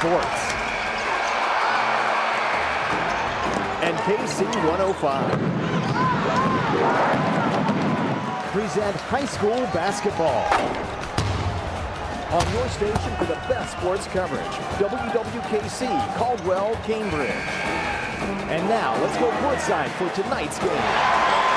Sports. And KC 105 present high school basketball. On your station for the best sports coverage, WWKC Caldwell, Cambridge. And now, let's go courtside for tonight's game.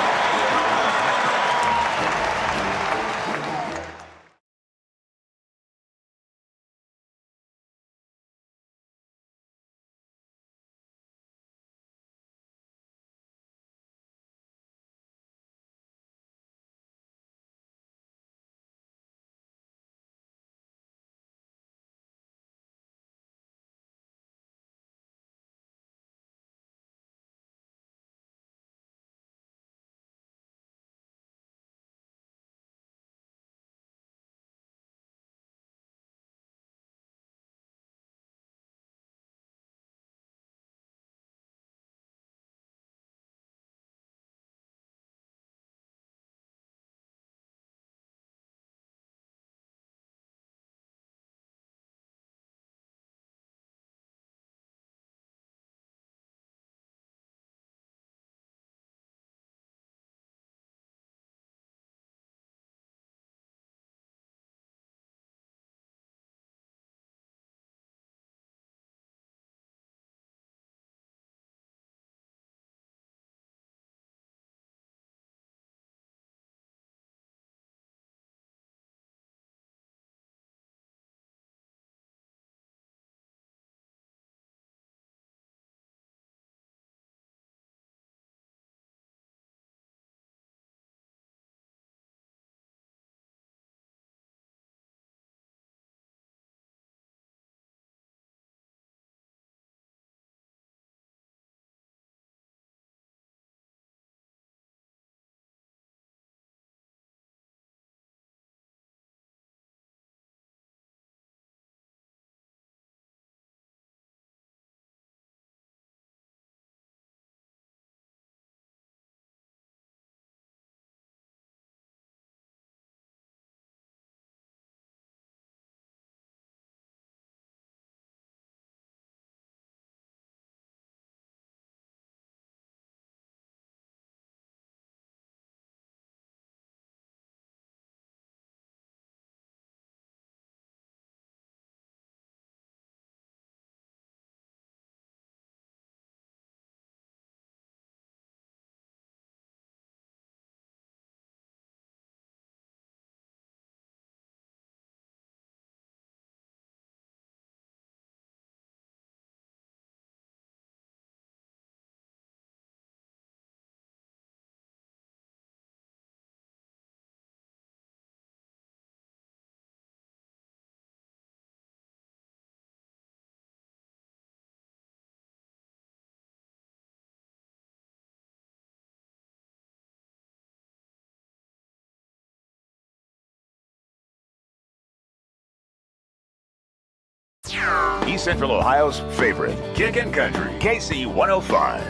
East Central Ohio's favorite Kickin' Country, KC 105.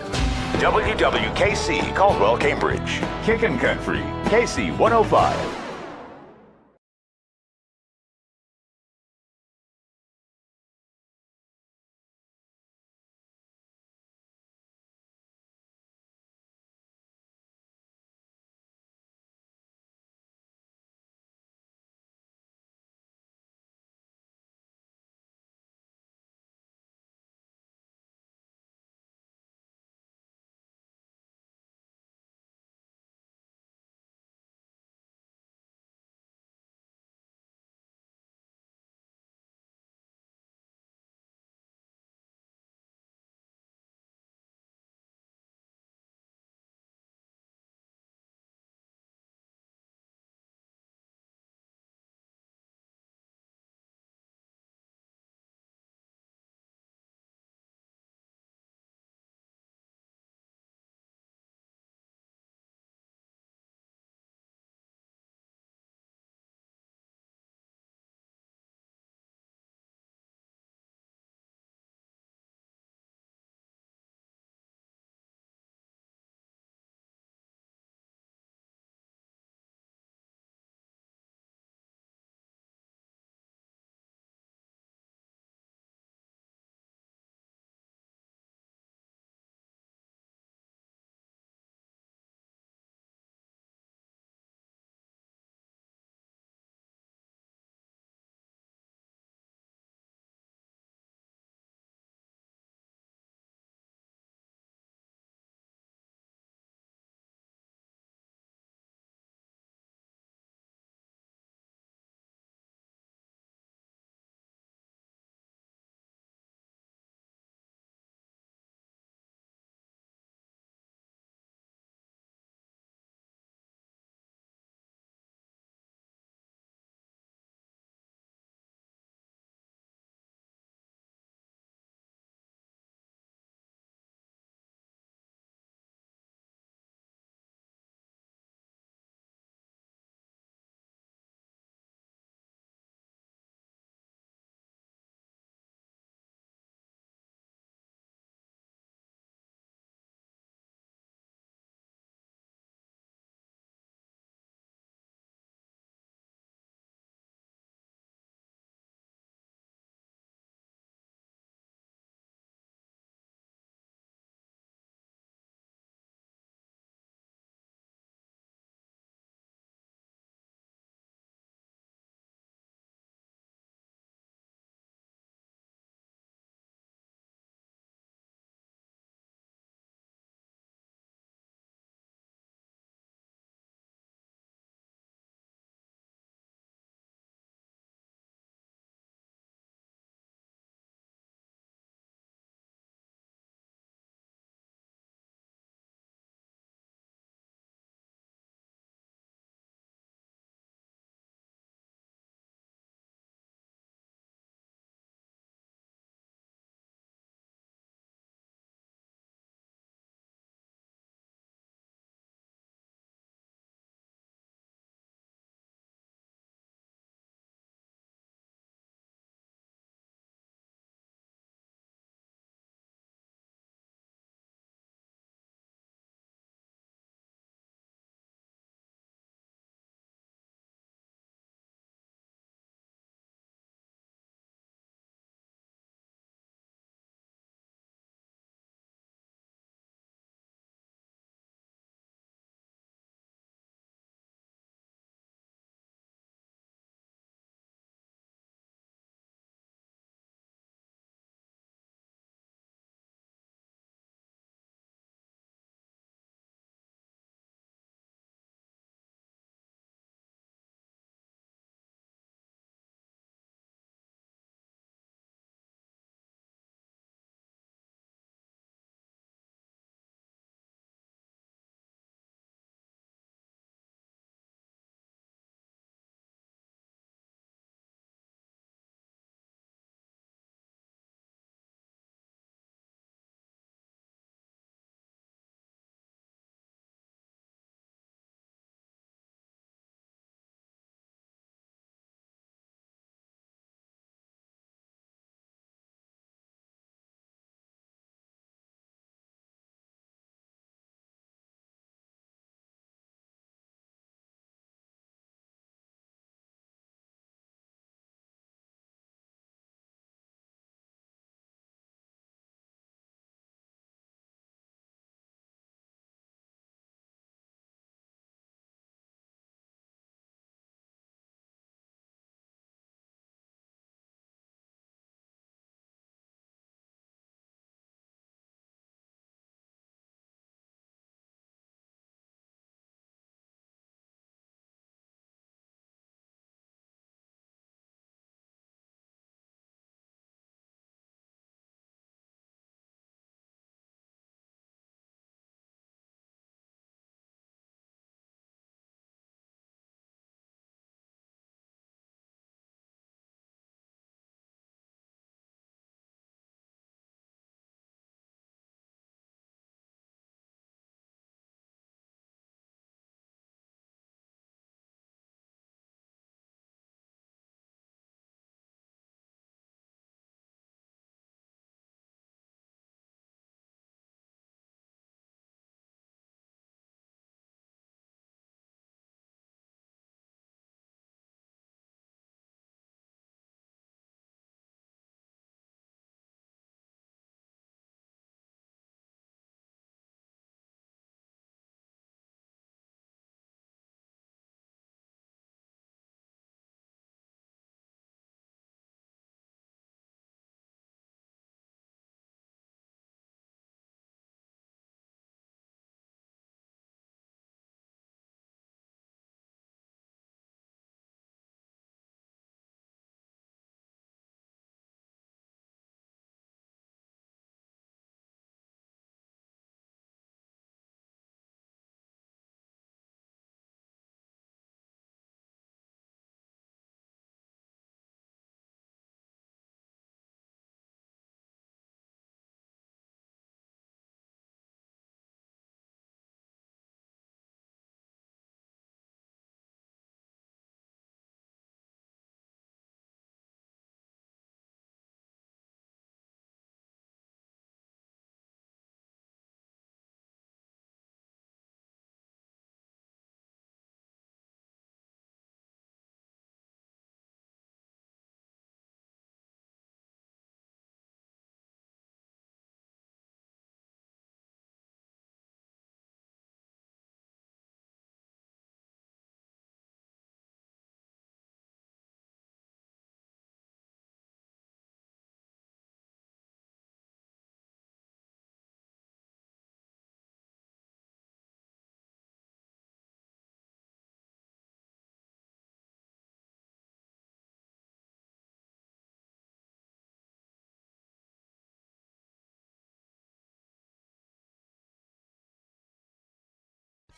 WWKC Caldwell, Cambridge. Kickin' Country, KC 105.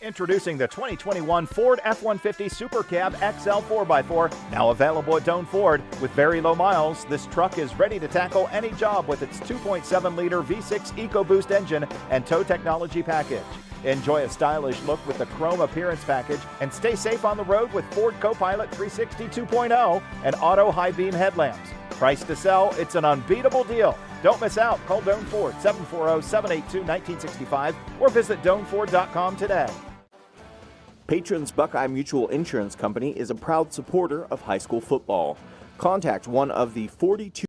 Introducing the 2021 Ford F-150 Super Cab XL 4x4, now available at Doane Ford. With very low miles, this truck is ready to tackle any job with its 2.7-liter V6 EcoBoost engine and tow technology package. Enjoy a stylish look with the chrome appearance package and stay safe on the road with Ford Copilot 360 2.0 and auto high beam headlamps. Price to sell, it's an unbeatable deal. Don't miss out. Call Doane Ford 740-782-1965 or visit DoaneFord.com today. Patrons Buckeye Mutual Insurance Company is a proud supporter of high school football. Contact one of the 42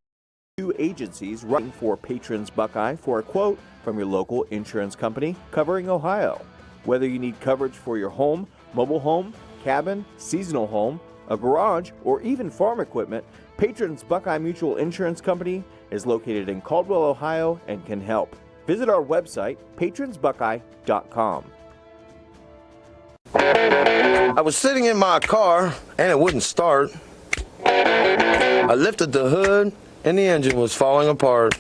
agencies running for Patrons Buckeye for a quote from your local insurance company covering Ohio. Whether you need coverage for your home, mobile home, cabin, seasonal home, a garage, or even farm equipment, Patrons Buckeye Mutual Insurance Company is located in Caldwell, Ohio, and can help. Visit our website, patronsbuckeye.com. I was sitting in my car and it wouldn't start. I lifted the hood and the engine was falling apart.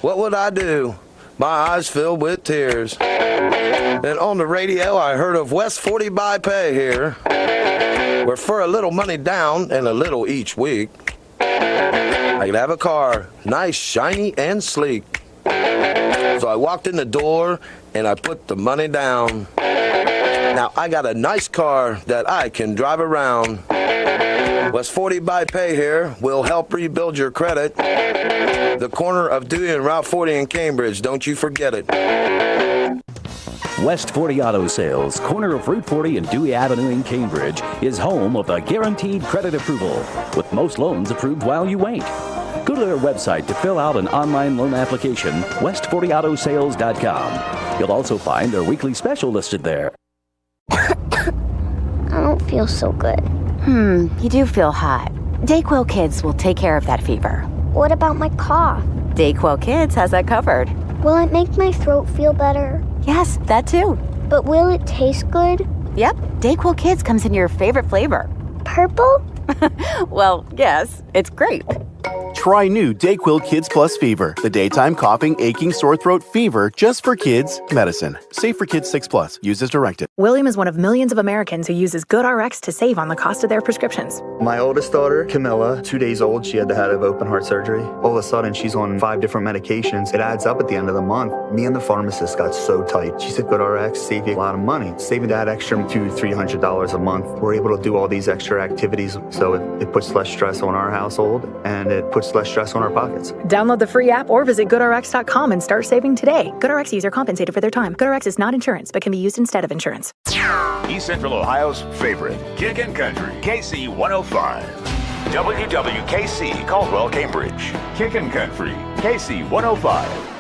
What would I do? My eyes filled with tears. Then on the radio I heard of West 40 by Pay here, where for a little money down and a little each week, I could have a car, nice, shiny, and sleek. So I walked in the door and I put the money down. Now I got a nice car that I can drive around. West 40 by Pay here will help rebuild your credit. The corner of Dewey and Route 40 in Cambridge, don't you forget it. West 40 Auto Sales, corner of Route 40 and Dewey Avenue in Cambridge, is home of the guaranteed credit approval, with most loans approved while you wait. Go to their website to fill out an online loan application, west40autosales.com. You'll also find their weekly special listed there. I don't feel so good. You do feel hot. Dayquil Kids will take care of that fever. What about my cough? Dayquil Kids has that covered. Will it make my throat feel better? Yes, that too. But will it taste good? Yep, Dayquil Kids comes in your favorite flavor. Purple? Well, yes, it's grape. Try new Dayquil Kids Plus Fever, the daytime coughing, aching, sore throat fever just for kids medicine. Safe for kids 6+. Use as directed. William is one of millions of Americans who uses GoodRx to save on the cost of their prescriptions. My oldest daughter, Camilla, 2 days old, she had to have open heart surgery. All of a sudden, she's on 5 different medications. It adds up at the end of the month. Me and the pharmacist got so tight. She said, GoodRx save you a lot of money. Saving that extra $200-300 a month. We're able to do all these extra activities, so it puts less stress on our household, and it puts less stress on our pockets. Download the free app or visit GoodRx.com and start saving today. GoodRx user compensated for their time. GoodRx is not insurance, but can be used instead of insurance. East Central Ohio's favorite, Kickin' Country, KC 105. WWKC Caldwell, Cambridge. Kickin' Country, KC 105.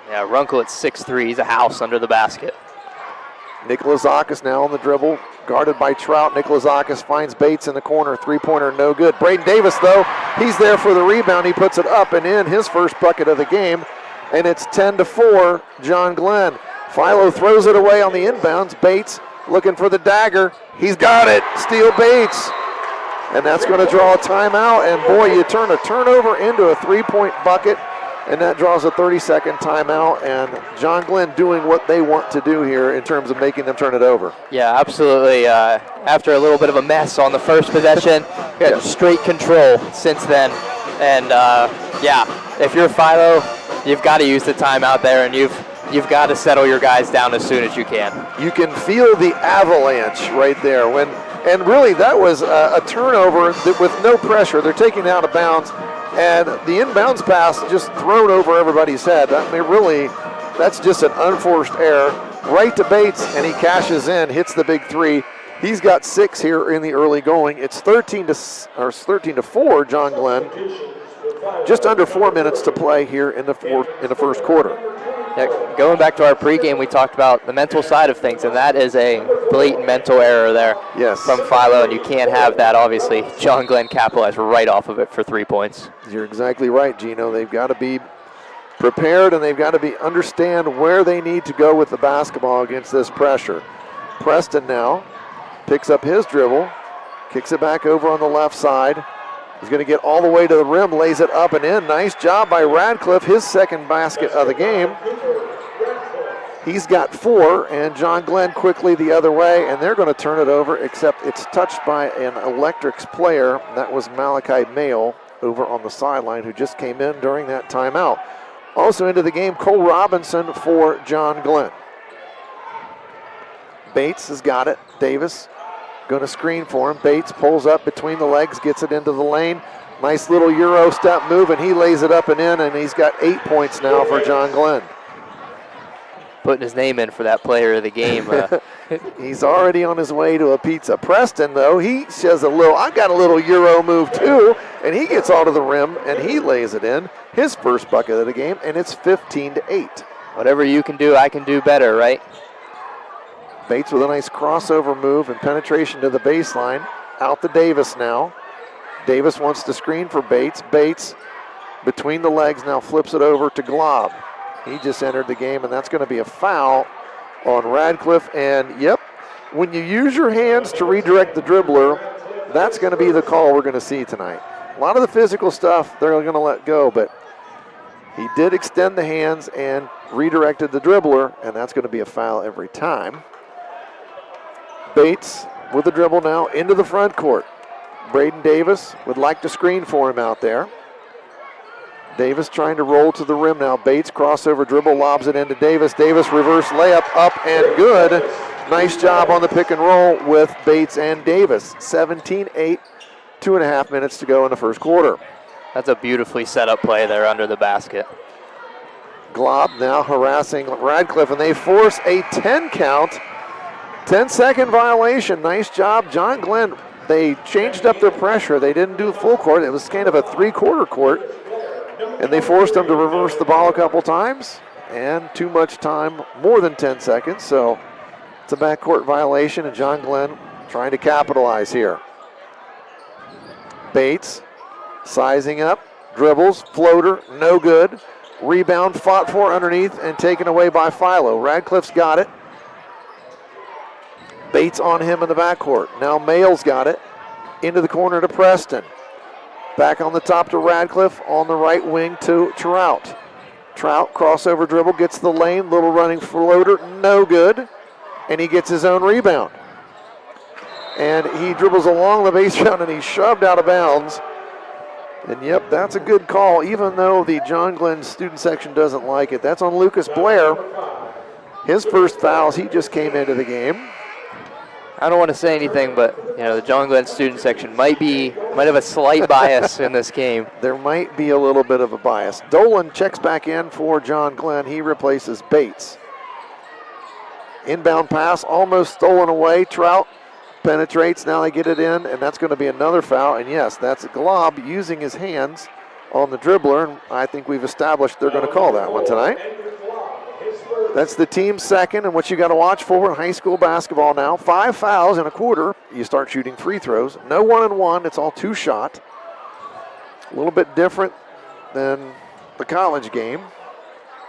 Yeah, Runkle at 6'3", he's a house under the basket. Nikolazakis now on the dribble, guarded by Trout. Nikolazakis finds Bates in the corner, three-pointer, no good. Braden Davis, though, he's there for the rebound. He puts it up and in, his first bucket of the game, and it's 10-4, John Glenn. Philo throws it away on the inbounds. Bates looking for the dagger. He's got it, Steele Bates. And that's going to draw a timeout, and boy, you turn a turnover into a three-point bucket, and that draws a 30-second timeout, and John Glenn doing what they want to do here in terms of making them turn it over. Yeah, absolutely. After a little bit of a mess on the first possession, got straight control since then. And yeah, if you're Philo, you've got to use the timeout there, and you've got to settle your guys down as soon as you can. You can feel the avalanche right there. And really, that was a turnover with no pressure. They're taking it out of bounds, and the inbounds pass just thrown over everybody's head. I mean, really, that's just an unforced error. Right to Bates, and he cashes in, hits the big three. He's got 6 here in the early going. It's 13-4, John Glenn. Just under 4 minutes to play here in the first quarter. Yeah, going back to our pregame, we talked about the mental side of things, and that is a blatant mental error there from Philo, and you can't have that, obviously. John Glenn capitalized right off of it for 3 points. You're exactly right, Gino. They've got to be prepared, and they've got to understand where they need to go with the basketball against this pressure. Preston now picks up his dribble, kicks it back over on the left side. He's going to get all the way to the rim, lays it up and in. Nice job by Radcliffe, his second basket of the game. He's got 4, and John Glenn quickly the other way, and they're going to turn it over, except it's touched by an Electrics player. That was Malachi Mayle over on the sideline, who just came in during that timeout. Also into the game, Cole Robinson for John Glenn. Bates has got it. Davis going to screen for him. Bates pulls up between the legs, gets it into the lane. Nice little Euro step move, and he lays it up and in, and he's got 8 points now for John Glenn. Putting his name in for that player of the game. He's already on his way to a pizza. Preston, though, he says I've got a little Euro move too, and he gets all to the rim, and he lays it in. His first bucket of the game, and it's 15-8. Whatever you can do, I can do better, right? Bates with a nice crossover move and penetration to the baseline. Out to Davis now. Davis wants to screen for Bates. Bates between the legs now flips it over to Glob. He just entered the game, and that's going to be a foul on Radcliffe. And, yep, when you use your hands to redirect the dribbler, that's going to be the call we're going to see tonight. A lot of the physical stuff they're going to let go, but he did extend the hands and redirected the dribbler, and that's going to be a foul every time. Bates with the dribble now into the front court. Braden Davis would like to screen for him out there. Davis trying to roll to the rim now. Bates crossover dribble, lobs it into Davis. Davis reverse layup up and good. Nice job on the pick and roll with Bates and Davis. 17-8, 2.5 minutes to go in the first quarter. That's a beautifully set up play there under the basket. Glob now harassing Radcliffe, and they force a 10 count. 10-second violation. Nice job, John Glenn. They changed up their pressure. They didn't do full court. It was kind of a three-quarter court. And they forced them to reverse the ball a couple times. And too much time, more than 10 seconds. So it's a backcourt violation, and John Glenn trying to capitalize here. Bates sizing up, dribbles, floater, no good. Rebound fought for underneath and taken away by Philo. Radcliffe's got it. Bates on him in the backcourt. Now Mayle's got it. Into the corner to Preston. Back on the top to Radcliffe. On the right wing to Trout. Trout, crossover dribble, gets the lane. Little running floater, no good. And he gets his own rebound. And he dribbles along the baseline, and he's shoved out of bounds. And yep, that's a good call, even though the John Glenn student section doesn't like it. That's on Lucas Blair. His first fouls, he just came into the game. I don't want to say anything, but the John Glenn student section might have a slight bias in this game. There might be a little bit of a bias. Dolan checks back in for John Glenn. He replaces Bates. Inbound pass almost stolen away. Trout penetrates. Now they get it in, and that's going to be another foul. And yes, that's Glob using his hands on the dribbler, and I think we've established they're going to call that one tonight. That's the team second, and what you got to watch for in high school basketball now, 5 fouls in a quarter, you start shooting free throws. No 1-and-1, it's all 2-shot. A little bit different than the college game,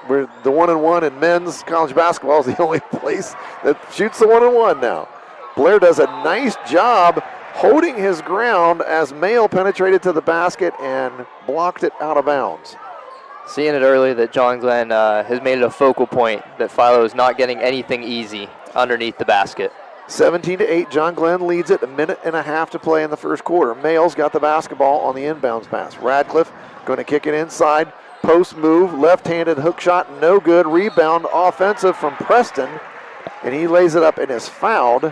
where the 1-and-1 in men's college basketball is the only place that shoots the 1-and-1 now. Blair does a nice job holding his ground as Mayo penetrated to the basket and blocked it out of bounds. Seeing it early that John Glenn has made it a focal point that Philo is not getting anything easy underneath the basket. 17-8, John Glenn leads it, 1.5 minutes to play in the first quarter. Mayle's got the basketball on the inbounds pass. Radcliffe going to kick it inside. Post move, left-handed hook shot, no good. Rebound offensive from Preston, and he lays it up and is fouled.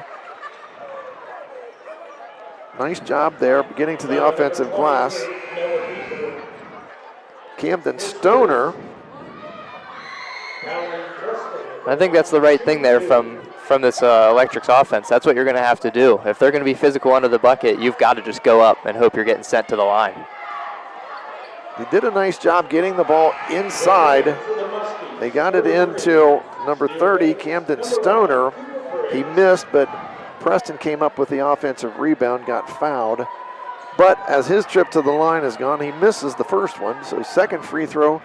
Nice job there, getting to the offensive glass. Camden Stoner. I think that's the right thing there from this Electrics offense. That's what you're going to have to do. If they're going to be physical under the bucket, you've got to just go up and hope you're getting sent to the line. They did a nice job getting the ball inside. They got it into number 30, Camden Stoner. He missed, but Preston came up with the offensive rebound, got fouled. But as his trip to the line is gone, he misses the first one. So second free throw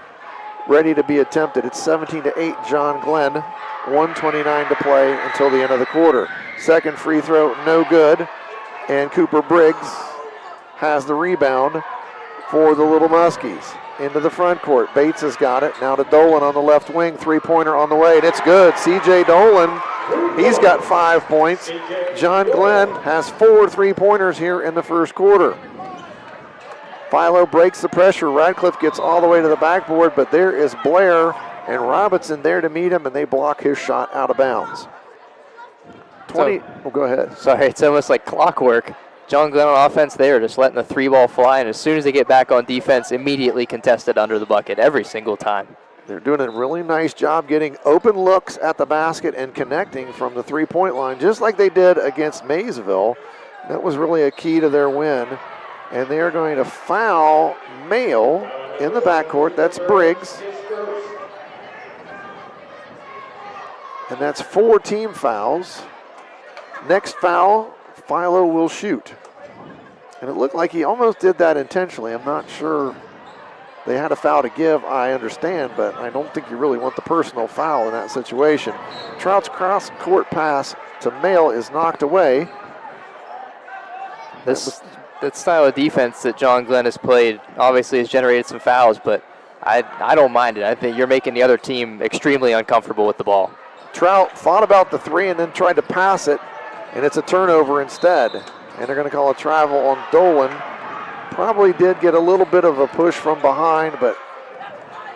ready to be attempted. It's 17-8, John Glenn. 1:29 to play until the end of the quarter. Second free throw, no good. And Cooper Briggs has the rebound for the Little Muskies. Into the front court. Bates has got it. Now to Dolan on the left wing. Three-pointer on the way, and it's good. C.J. Dolan, he's got 5 points. John Glenn has 4 3-pointers here in the first quarter. Philo breaks the pressure. Radcliffe gets all the way to the backboard, but there is Blair and Robinson there to meet him, and they block his shot out of bounds. Go ahead. Sorry, it's almost like clockwork. John Glenn on offense, they are just letting the 3-ball fly, and as soon as they get back on defense, immediately contested under the bucket every single time. They're doing a really nice job getting open looks at the basket and connecting from the three-point line, just like they did against Maysville. That was really a key to their win. And they are going to foul Mayo in the backcourt. That's Briggs. And that's 4 team fouls. Next foul, Philo will shoot. And it looked like he almost did that intentionally. I'm not sure they had a foul to give, I understand, but I don't think you really want the personal foul in that situation. Trout's cross-court pass to Mayo is knocked away. That style of defense that John Glenn has played obviously has generated some fouls, but I don't mind it. I think you're making the other team extremely uncomfortable with the ball. Trout thought about the 3 and then tried to pass it, and it's a turnover instead. And they're going to call a travel on Dolan. Probably did get a little bit of a push from behind, but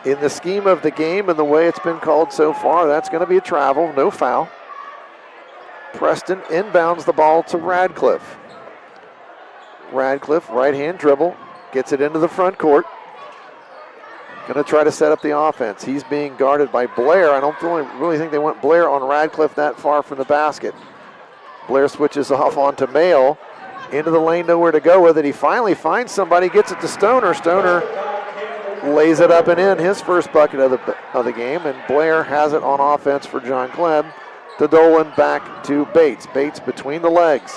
in the scheme of the game and the way it's been called so far, that's going to be a travel, no foul. Preston inbounds the ball to Radcliffe. Radcliffe, right-hand dribble, gets it into the front court. Going to try to set up the offense. He's being guarded by Blair. I don't really think they want Blair on Radcliffe that far from the basket. Blair switches off onto Mayo. Into the lane, nowhere to go with it. He finally finds somebody, gets it to Stoner. Stoner lays it up and in, his first bucket of the game, and Blair has it on offense for John Glenn. To Dolan, back to Bates. Bates between the legs.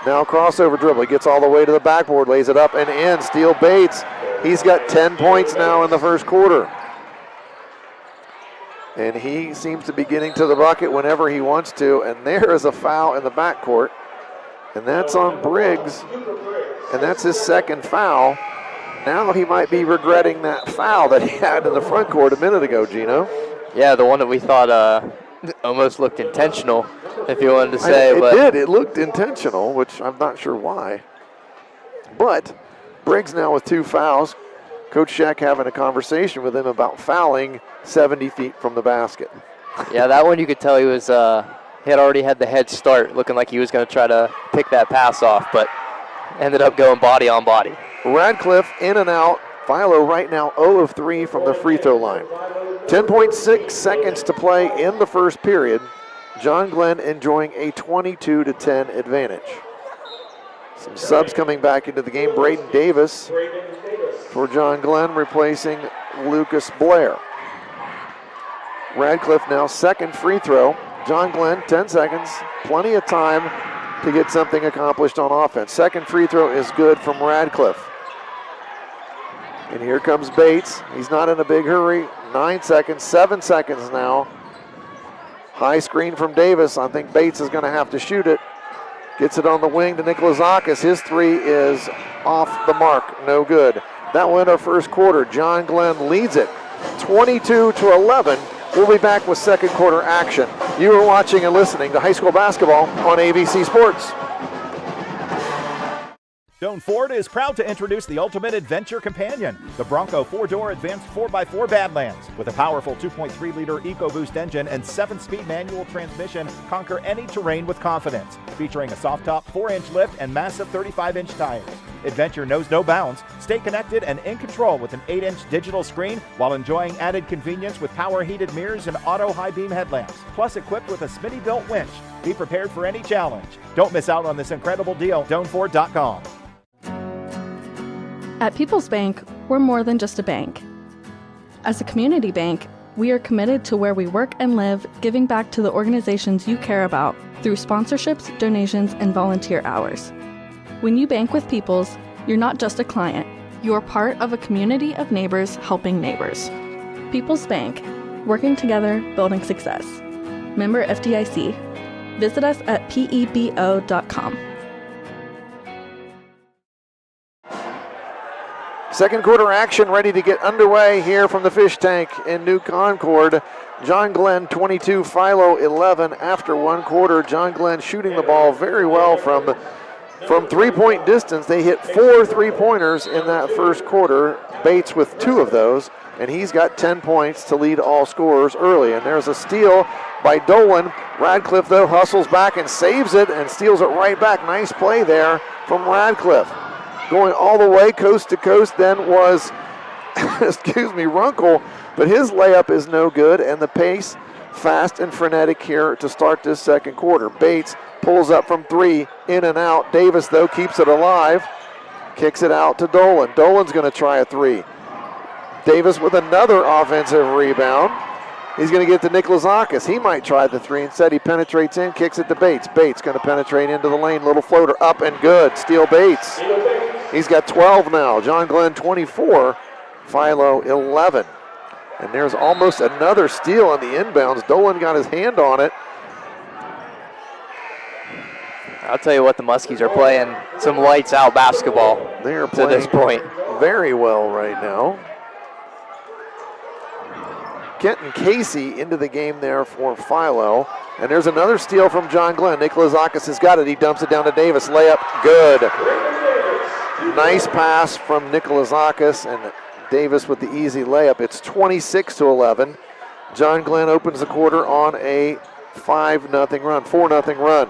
Now crossover dribble. He gets all the way to the backboard, lays it up and in. Steele Bates. He's got 10 points now in the first quarter. And he seems to be getting to the bucket whenever he wants to. And there is a foul in the backcourt. And that's on Briggs. And that's his second foul. Now he might be regretting that foul that he had in the front court a minute ago, Gino. Yeah, the one that we thought almost looked intentional, if you wanted to say. It did. It looked intentional, which I'm not sure why. But Briggs now with 2 fouls. Coach Scheck having a conversation with him about fouling 70 feet from the basket. Yeah, that one you could tell he was he had already had the head start, looking like he was going to try to pick that pass off, but ended up going body on body. Radcliffe in and out. Philo right now 0 of 3 from the free throw line. 10.6 seconds to play in the first period. John Glenn enjoying a 22-10 advantage. Some subs coming back into the game. Braden Davis for John Glenn replacing Lucas Blair. Radcliffe now second free throw. John Glenn, 10 seconds, plenty of time to get something accomplished on offense. Second free throw is good from Radcliffe. And here comes Bates. He's not in a big hurry. 9 seconds, 7 seconds now. High screen from Davis. I think Bates is going to have to shoot it. Gets it on the wing to Nikolazakis. His three is off the mark, no good. That will end our first quarter. John Glenn leads it 22-11. We'll be back with second quarter action. You are watching and listening to high school basketball on AVC Sports. Doan Ford is proud to introduce the ultimate adventure companion, the Bronco 4-door advanced 4x4 Badlands. With a powerful 2.3-liter EcoBoost engine and 7-speed manual transmission, conquer any terrain with confidence. Featuring a soft-top 4-inch lift and massive 35-inch tires. Adventure knows no bounds. Stay connected and in control with an 8-inch digital screen while enjoying added convenience with power-heated mirrors and auto high-beam headlamps. Plus equipped with a Smitty-built winch. Be prepared for any challenge. Don't miss out on this incredible deal. DoanFord.com. At People's Bank, we're more than just a bank. As a community bank, we are committed to where we work and live, giving back to the organizations you care about through sponsorships, donations, and volunteer hours. When you bank with People's, you're not just a client, you're part of a community of neighbors helping neighbors. People's Bank, working together, building success. Member FDIC. Visit us at pebo.com. Second quarter action ready to get underway here from the fish tank in New Concord. John Glenn 22, Philo 11 after one quarter. John Glenn shooting the ball very well from three-point distance. They hit 4 3-pointers in that first quarter. Bates with 2 of those, and he's got 10 points to lead all scorers early. And there's a steal by Dolan. Radcliffe, though, hustles back and saves it and steals it right back. Nice play there from Radcliffe. Going all the way coast to coast then was, Runkle, but his layup is no good, and the pace fast and frenetic here to start this second quarter. Bates pulls up from 3, in and out. Davis, though, keeps it alive, kicks it out to Dolan. Dolan's going to try a 3. Davis with another offensive rebound. He's going to get to Nikolazakis. He might try the 3. Instead, he penetrates in, kicks it to Bates. Bates going to penetrate into the lane. Little floater up and good. Steal Bates. He's got 12 now. John Glenn 24, Philo 11. And there's almost another steal on the inbounds. Dolan got his hand on it. I'll tell you what, the Muskies are playing some lights out basketball They are to this point. Very well right now. Kenton Casey into the game there for Philo. And there's another steal from John Glenn. Nikolazakis has got it. He dumps it down to Davis. Layup, good. Nice pass from Nikolazakis, and Davis with the easy layup. It's 26-11. John Glenn opens the quarter on a 5-0 run, 4-0 run.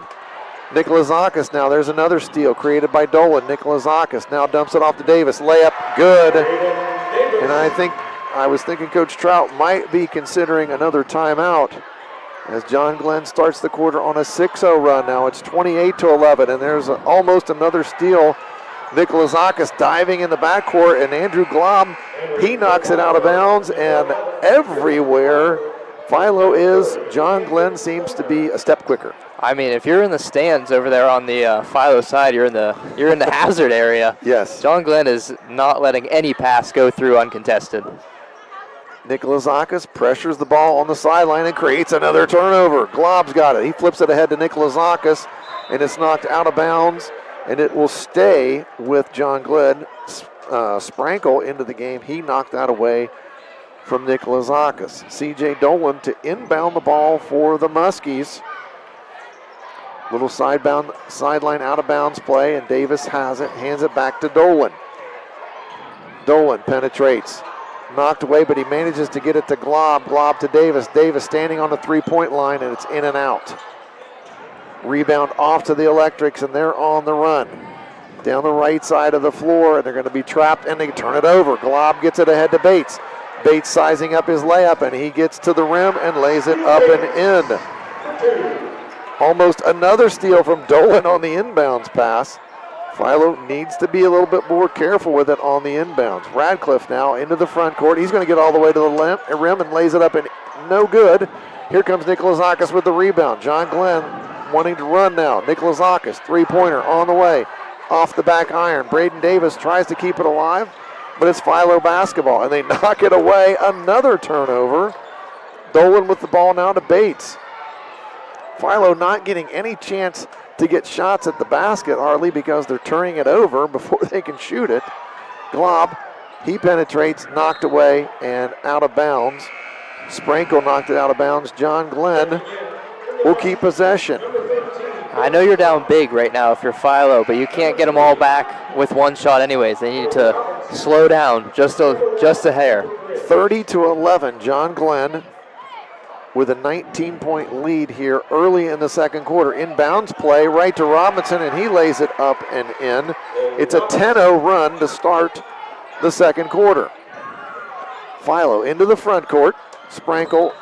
Nikolazakis now, there's another steal created by Dolan. Nikolazakis now dumps it off to Davis. Layup, good. And I was thinking Coach Trout might be considering another timeout as John Glenn starts the quarter on a 6-0 run. Now it's 28-11, and there's almost another steal. Nikolazakis diving in the backcourt, and Andrew Glob, he knocks it out of bounds, and everywhere Philo is, John Glenn seems to be a step quicker. I mean, if you're in the stands over there on the Philo side, you're in the hazard area. Yes. John Glenn is not letting any pass go through uncontested. Nikolazakis pressures the ball on the sideline and creates another turnover. Glob's got it. He flips it ahead to Nikolazakis, and it's knocked out of bounds, and it will stay with John Glenn. Sprankle into the game. He knocked that away from Nikolazakis. C.J. Dolan to inbound the ball for the Muskies. Little sideline out of bounds play, and Davis has it, hands it back to Dolan. Dolan penetrates. Knocked away, but he manages to get it to Glob. Glob to Davis. Davis standing on the three-point line, and it's in and out. Rebound off to the Electrics, and they're on the run. Down the right side of the floor, and they're going to be trapped, and they turn it over. Glob gets it ahead to Bates. Bates sizing up his layup, and he gets to the rim and lays it up and in. Almost another steal from Dolan on the inbounds pass. Philo needs to be a little bit more careful with it on the inbounds. Radcliffe now into the front court. He's going to get all the way to the rim and lays it up, and no good. Here comes Nikolazakis with the rebound. John Glenn wanting to run now. Nikolazakis, three-pointer on the way. Off the back iron. Braden Davis tries to keep it alive, but it's Philo basketball, and they knock it away. Another turnover. Dolan with the ball now to Bates. Philo not getting any chance to get shots at the basket, hardly, because they're turning it over before they can shoot it. Glob, he penetrates, knocked away, and out of bounds. Sprankle knocked it out of bounds. John Glenn will keep possession. I know you're down big right now if you're Philo, but you can't get them all back with one shot anyways. They need to slow down just a hair. 30-11, John Glenn with a 19-point lead here early in the second quarter. Inbounds play right to Robinson, and he lays it up and in. It's a 10-0 run to start the second quarter. Philo into the front court. Sprankle,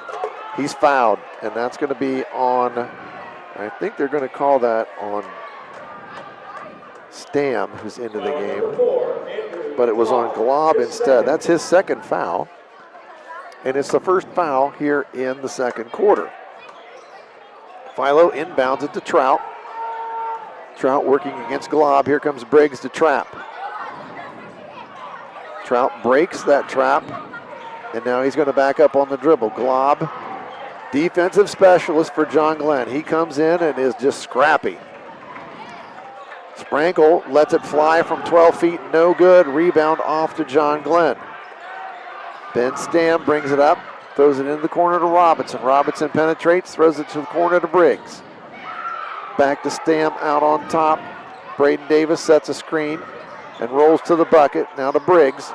he's fouled, and that's going to be on, I think they're going to call that on Stam, who's into the game. But it was on Glob instead. That's his second foul. And it's the first foul here in the second quarter. Philo inbounds it to Trout. Trout working against Glob. Here comes Briggs to trap. Trout breaks that trap, and now he's going to back up on the dribble. Glob, defensive specialist for John Glenn. He comes in and is just scrappy. Sprankle lets it fly from 12 feet, no good. Rebound off to John Glenn. Ben Stam brings it up, throws it in the corner to Robinson. Robinson penetrates, throws it to the corner to Briggs. Back to Stam out on top. Braden Davis sets a screen and rolls to the bucket. Now to Briggs.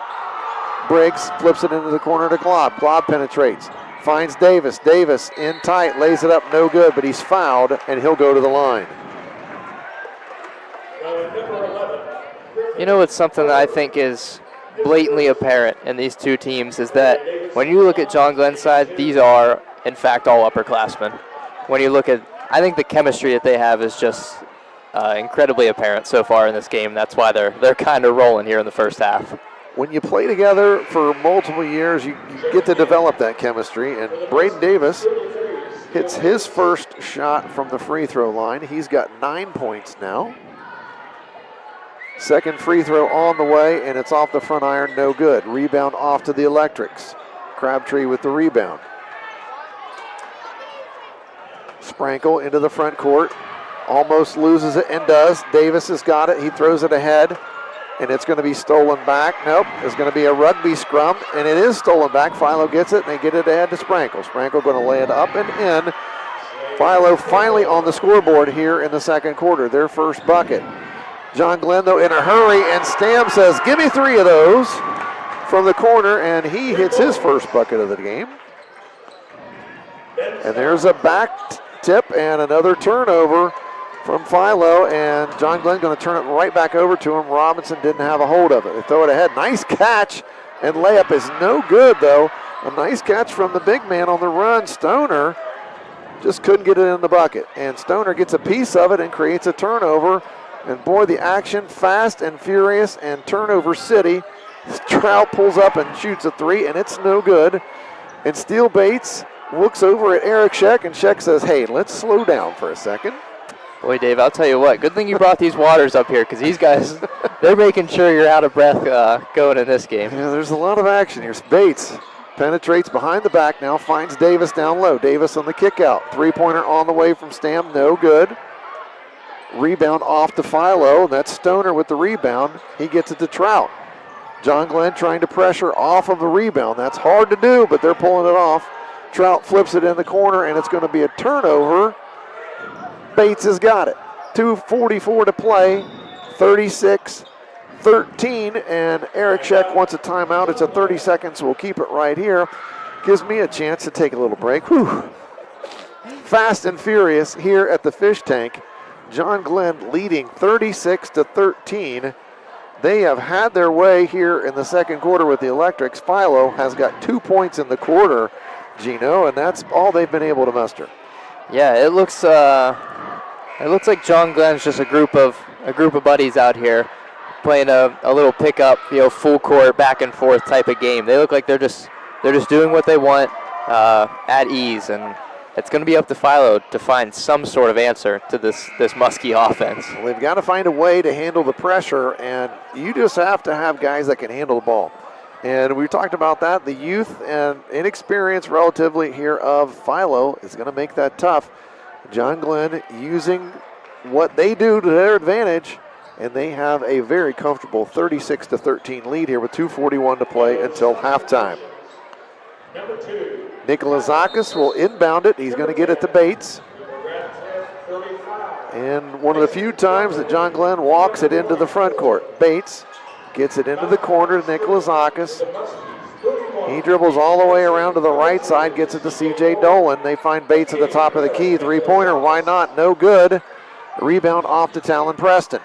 Briggs flips it into the corner to Glob. Glob penetrates, finds Davis. Davis in tight, lays it up, no good, but he's fouled, and he'll go to the line. You know, it's something that I think is blatantly apparent in these two teams is that when you look at John Glenn's side, these are, in fact, all upperclassmen. When you look at, I think the chemistry that they have is just incredibly apparent so far in this game. That's why they're kind of rolling here in the first half. When you play together for multiple years, you get to develop that chemistry, and Braden Davis hits his first shot from the free throw line. He's got 9 points now. Second free throw on the way, and it's off the front iron, no good. Rebound off to the Electrics. Crabtree with the rebound. Sprankle into the front court. Almost loses it and does. Davis has got it. He throws it ahead, and it's going to be stolen back. Nope, it's going to be a rugby scrum, and it is stolen back. Philo gets it, and they get it ahead to Sprankle. Sprankle going to lay it up and in. Philo finally on the scoreboard here in the second quarter, their first bucket. John Glenn, though, in a hurry, and Stam says, give me 3 of those from the corner, and he hits his first bucket of the game. And there's a back tip and another turnover from Philo, and John Glenn going to turn it right back over to him. Robinson didn't have a hold of it. They throw it ahead. Nice catch, and layup is no good, though. A nice catch from the big man on the run. Stoner just couldn't get it in the bucket, and Stoner gets a piece of it and creates a turnover. And boy, the action fast and furious, and turnover city. Trout pulls up and shoots a 3, and it's no good. And Steele Bates looks over at Eric Scheck, and Scheck says, hey, let's slow down for a second. Boy, Dave, I'll tell you what, good thing you brought these waters up here, because these guys, they're making sure you're out of breath going in this game. Yeah, there's a lot of action here. Bates penetrates behind the back now, finds Davis down low. Davis on the kick out. Three-pointer on the way from Stam, no good. Rebound off to Philo. That's Stoner with the rebound. He gets it to Trout. John Glenn trying to pressure off of the rebound. That's hard to do, but they're pulling it off. Trout flips it in the corner, and it's going to be a turnover. Bates has got it. 2:44 to play, 36-13, and Eric Scheck wants a timeout. It's a 30 seconds, so we'll keep it right here. Gives me a chance to take a little break. Whew. Fast and furious here at the Fish Tank. John Glenn leading 36-13. They have had their way here in the second quarter with the Electrics. Philo has got 2 points in the quarter, Gino, and that's all they've been able to muster. Yeah, it looks It looks like John Glenn's just a group of buddies out here playing a little pickup, full court, back and forth type of game. They look like they're just doing what they want at ease, and it's going to be up to Philo to find some sort of answer to this Muskie offense. Well, they've got to find a way to handle the pressure, and you just have to have guys that can handle the ball. And we talked about that. The youth and inexperience relatively here of Philo is going to make that tough. John Glenn using what they do to their advantage, and they have a very comfortable 36-13 lead here with 2:41 to play until halftime. Nikolazakis will inbound it. He's going to get it to Bates. And one of the few times that John Glenn walks it into the front court. Bates gets it into the corner to Nikolazakis. He dribbles all the way around to the right side, gets it to C.J. Dolan. They find Bates at the top of the key. Three-pointer, why not? No good. Rebound off to Talon Preston.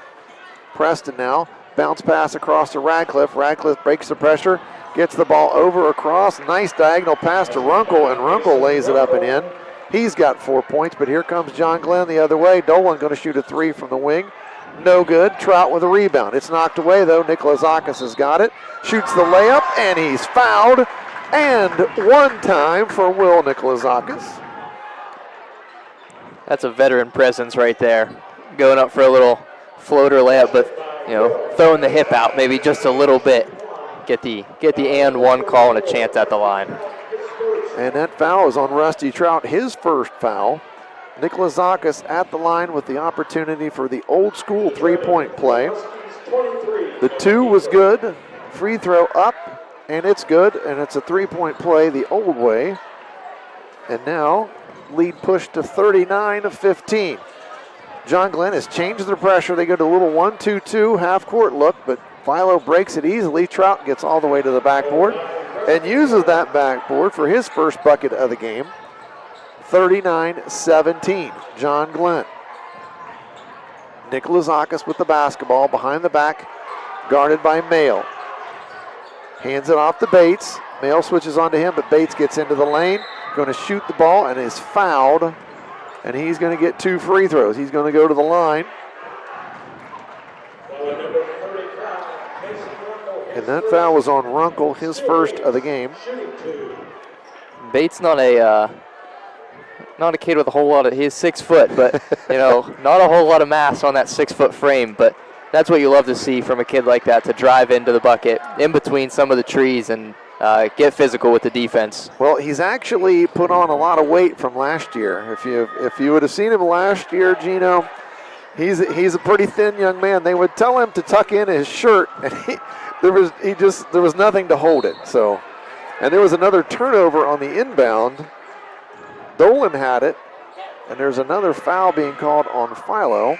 Preston now, bounce pass across to Radcliffe. Radcliffe breaks the pressure, gets the ball over across. Nice diagonal pass to Runkle, and Runkle lays it up and in. He's got 4 points, but here comes John Glenn the other way. Dolan going to shoot a three from the wing. No good. Trout with a rebound. It's knocked away, though. Nikolazakis has got it. Shoots the layup, and he's fouled. And one time for Will Nikolazakis. That's a veteran presence right there. Going up for a little floater layup, but throwing the hip out maybe just a little bit. Get the and one call and a chance at the line. And that foul is on Rusty Trout, his first foul. Nikolazakis at the line with the opportunity for the old school three-point play. The two was good. Free throw up, and it's good, and it's a three-point play the old way. And now lead pushed to 39-15. John Glenn has changed the pressure. They go to a little 1-2-2 half-court look, but Philo breaks it easily. Trout gets all the way to the backboard and uses that backboard for his first bucket of the game. 39-17, John Glenn. Nikolazakis with the basketball behind the back, guarded by Mayo. Hands it off to Bates. Mayo switches onto him, but Bates gets into the lane, going to shoot the ball and is fouled. And he's going to get 2 free throws. He's going to go to the line. And that foul was on Runkle, his first of the game. Bates not a kid with a whole lot of, he's 6 foot, but not a whole lot of mass on that 6 foot frame, but that's what you love to see from a kid like that, to drive into the bucket in between some of the trees and get physical with the defense. Well, he's actually put on a lot of weight from last year. If you would have seen him last year, Gino, he's a pretty thin young man. They would tell him to tuck in his shirt, and there was nothing to hold it. So, and there was another turnover on the inbound. Dolan had it, and there's another foul being called on Philo,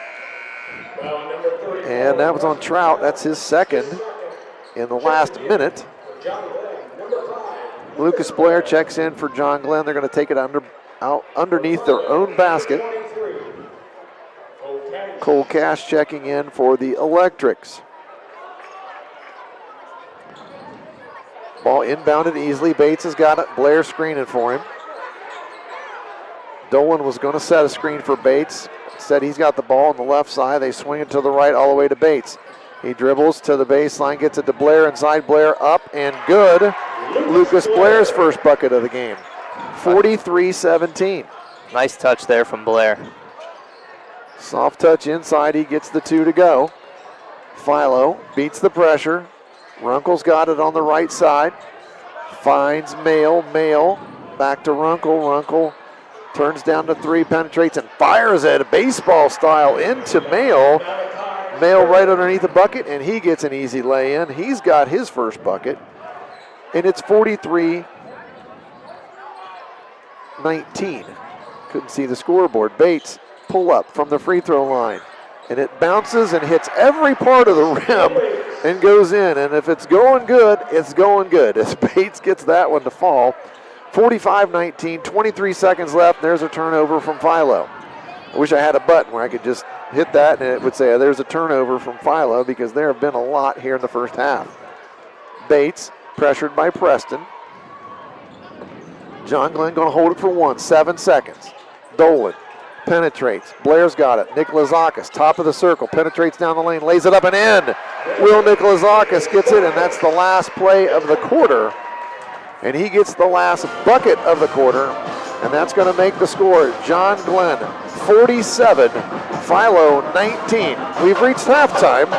and that was on Trout. That's his second in the last minute. Lucas Blair checks in for John Glenn. They're going to take it out underneath their own basket. Cole Cash checking in for the Electrics. Ball inbounded easily. Bates has got it. Blair screening for him. Dolan was going to set a screen for Bates. Said he's got the ball on the left side. They swing it to the right all the way to Bates. He dribbles to the baseline, gets it to Blair, inside Blair, up and good. Lucas Blair's first bucket of the game. 43-17. Nice touch there from Blair. Soft touch inside, he gets the 2 to go. Philo beats the pressure. Runkle's got it on the right side. Finds Mayo. Mayo back to Runkle. Runkle turns down to 3, penetrates and fires it baseball style into Mayo. Mayo right underneath the bucket, and he gets an easy lay-in. He's got his first bucket, and it's 43-19. Couldn't see the scoreboard. Bates pull up from the free throw line, and it bounces and hits every part of the rim and goes in. And if it's going good, it's going good, as Bates gets that one to fall. 45-19, 23 seconds left. There's a turnover from Philo. I wish I had a button where I could just hit that and it would say there's a turnover from Philo, because there have been a lot here in the first half. Bates pressured by Preston. John Glenn going to hold it for 7 seconds. Dolan penetrates. Blair's got it. Nikolazakis, top of the circle, penetrates down the lane, lays it up and in. Will Nikolazakis gets it, and that's the last play of the quarter. And he gets the last bucket of the quarter, and that's going to make the score John Glenn 47, Philo 19. We've reached halftime,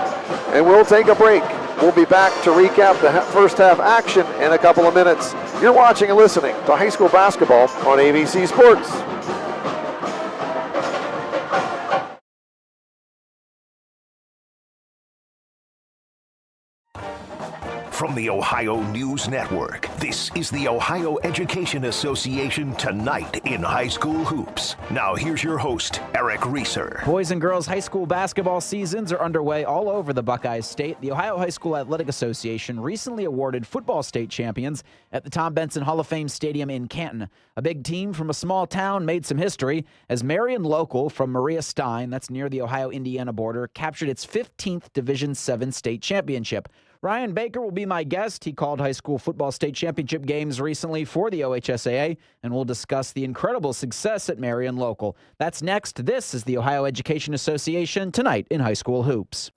and we'll take a break. We'll be back to recap the first half action in a couple of minutes. You're watching and listening to high school basketball on AVC Sports. From the Ohio News Network, this is the Ohio Education Association Tonight in High School Hoops. Now here's your host, Eric Reeser. Boys and girls high school basketball seasons are underway all over the Buckeye State. The Ohio High School Athletic Association recently awarded football state champions at the Tom Benson Hall of Fame Stadium in Canton. A big team from a small town made some history as Marion Local from Maria Stein, that's near the Ohio-Indiana border, captured its 15th Division VII state championship. Ryan Baker will be my guest. He called high school football state championship games recently for the OHSAA, and we'll discuss the incredible success at Marion Local. That's next. This is the Ohio Education Association Tonight in High School Hoops.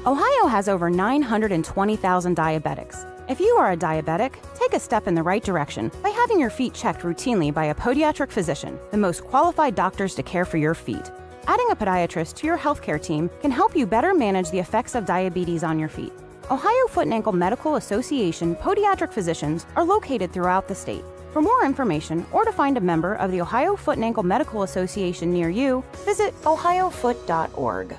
Ohio has over 920,000 diabetics. If you are a diabetic, take a step in the right direction by having your feet checked routinely by a podiatric physician, the most qualified doctors to care for your feet. Adding a podiatrist to your healthcare team can help you better manage the effects of diabetes on your feet. Ohio Foot and Ankle Medical Association podiatric physicians are located throughout the state. For more information or to find a member of the Ohio Foot and Ankle Medical Association near you, visit ohiofoot.org.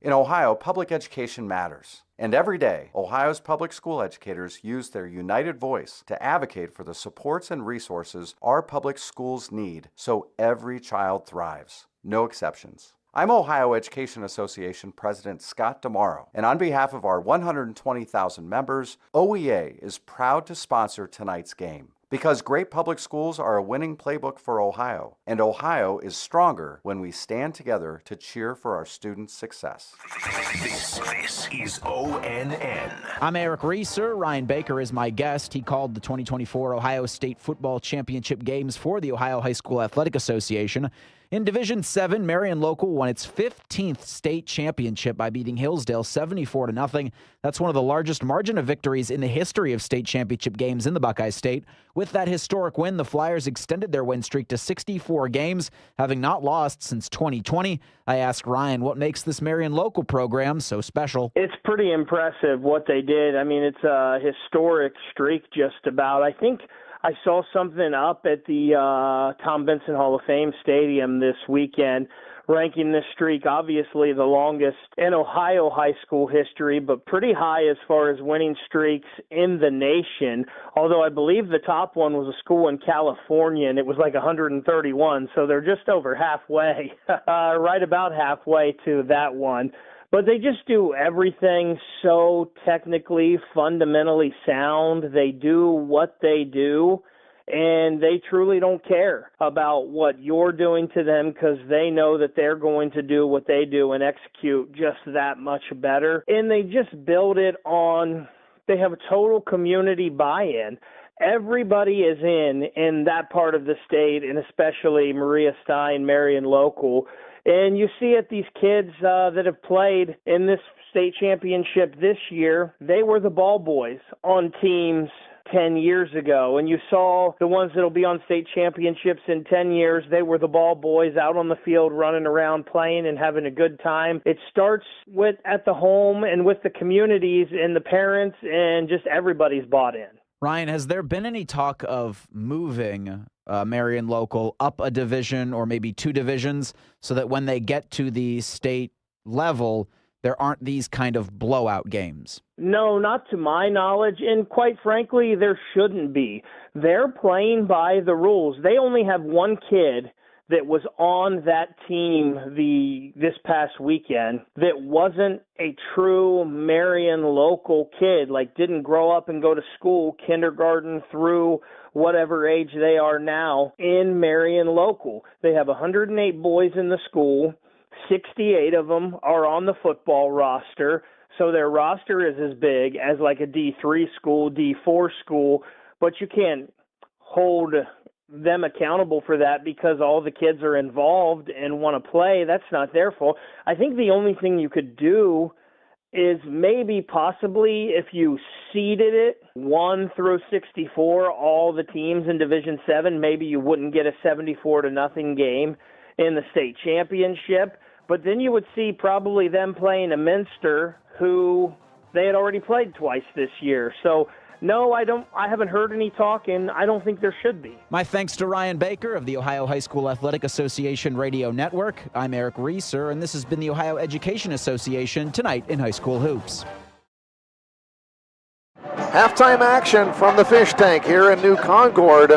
In Ohio, public education matters. And every day, Ohio's public school educators use their united voice to advocate for the supports and resources our public schools need so every child thrives. No exceptions. I'm Ohio Education Association President Scott DeMauro, and on behalf of our 120,000 members, OEA is proud to sponsor tonight's game. Because great public schools are a winning playbook for Ohio, and Ohio is stronger when we stand together to cheer for our students' success. This is ONN. I'm Eric Reeser. Ryan Baker is my guest. He called the 2024 Ohio State Football Championship games for the Ohio High School Athletic Association. In Division VII, Marion Local won its 15th state championship by beating Hillsdale 74-0. That's one of the largest margin of victories in the history of state championship games in the Buckeye State. With that historic win, the Flyers extended their win streak to 64 games, having not lost since 2020. I asked Ryan what makes this Marion Local program so special. It's pretty impressive what they did. I mean, it's a historic streak just about. I think I saw something up at the Tom Benson Hall of Fame Stadium this weekend, ranking this streak obviously the longest in Ohio high school history, but pretty high as far as winning streaks in the nation, although I believe the top one was a school in California, and it was like 131, so they're just over halfway, right about halfway to that one. But they just do everything so technically, fundamentally sound. They do what they do, and they truly don't care about what you're doing to them because they know that they're going to do what they do and execute just that much better. And they just build it on, they have a total community buy-in. Everybody is in that part of the state, and especially Maria Stein, Marion Local. And you see it, these kids that have played in this state championship this year, they were the ball boys on teams 10 years ago. And you saw the ones that will be on state championships in 10 years, they were the ball boys out on the field running around playing and having a good time. It starts with at the home and with the communities and the parents, and just everybody's bought in. Ryan, has there been any talk of moving Marion Local up a division or maybe two divisions so that when they get to the state level, there aren't these kind of blowout games? No, not to my knowledge, and quite frankly, there shouldn't be. They're playing by the rules. They only have one kid that was on that team this past weekend that wasn't a true Marion Local kid, like didn't grow up and go to school, kindergarten through whatever age they are now in Marion Local. They have 108 boys in the school. 68 of them are on the football roster. So their roster is as big as like a D3 school, D4 school, but you can't hold them accountable for that because all the kids are involved and want to play. That's not their fault. I think the only thing you could do is maybe possibly if you seeded it 1 through 64, all the teams in Division 7, maybe you wouldn't get a 74-0 game in the state championship. But then you would see probably them playing a Minster who they had already played twice this year. So no, I haven't heard any talk, and I don't think there should be. My thanks to Ryan Baker of the Ohio High School Athletic Association Radio Network. I'm Eric Reeser, and this has been the Ohio Education Association Tonight in High School Hoops. Halftime action from the fish tank here in New Concord.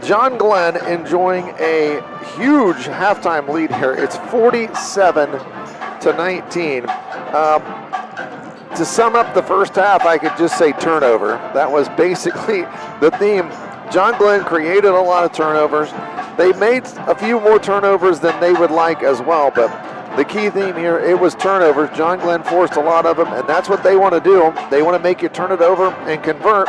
John Glenn enjoying a huge halftime lead here. It's 47-19. To sum up the first half, I could just say turnover. That was basically the theme. John Glenn created a lot of turnovers. They made a few more turnovers than they would like as well, but the key theme here, it was turnovers. John Glenn forced a lot of them, and that's what they want to do. They want to make you turn it over and convert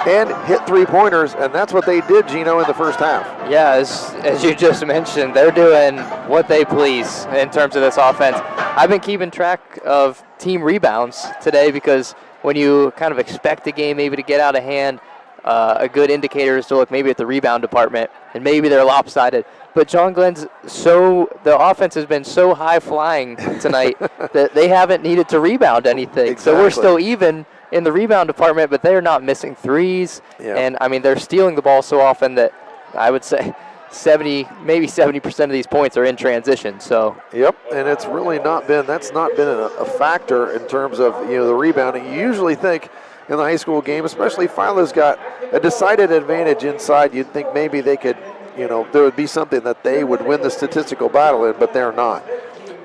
and hit three-pointers, and that's what they did, Gino, in the first half. Yeah, as you just mentioned, they're doing what they please in terms of this offense. I've been keeping track of team rebounds today because when you kind of expect a game maybe to get out of hand, a good indicator is to look maybe at the rebound department, and maybe they're lopsided. But John Glenn's the offense has been so high-flying tonight that they haven't needed to rebound anything. Exactly. So we're still even in the rebound department, but they're not missing threes. Yeah. And, I mean, they're stealing the ball so often that I would say 70% of these points are in transition. So Yep, and it's really not been a factor in terms of the rebounding. You usually think in the high school game, especially Philo's got a decided advantage inside. You'd think maybe they could, there would be something that they would win the statistical battle in, but they're not.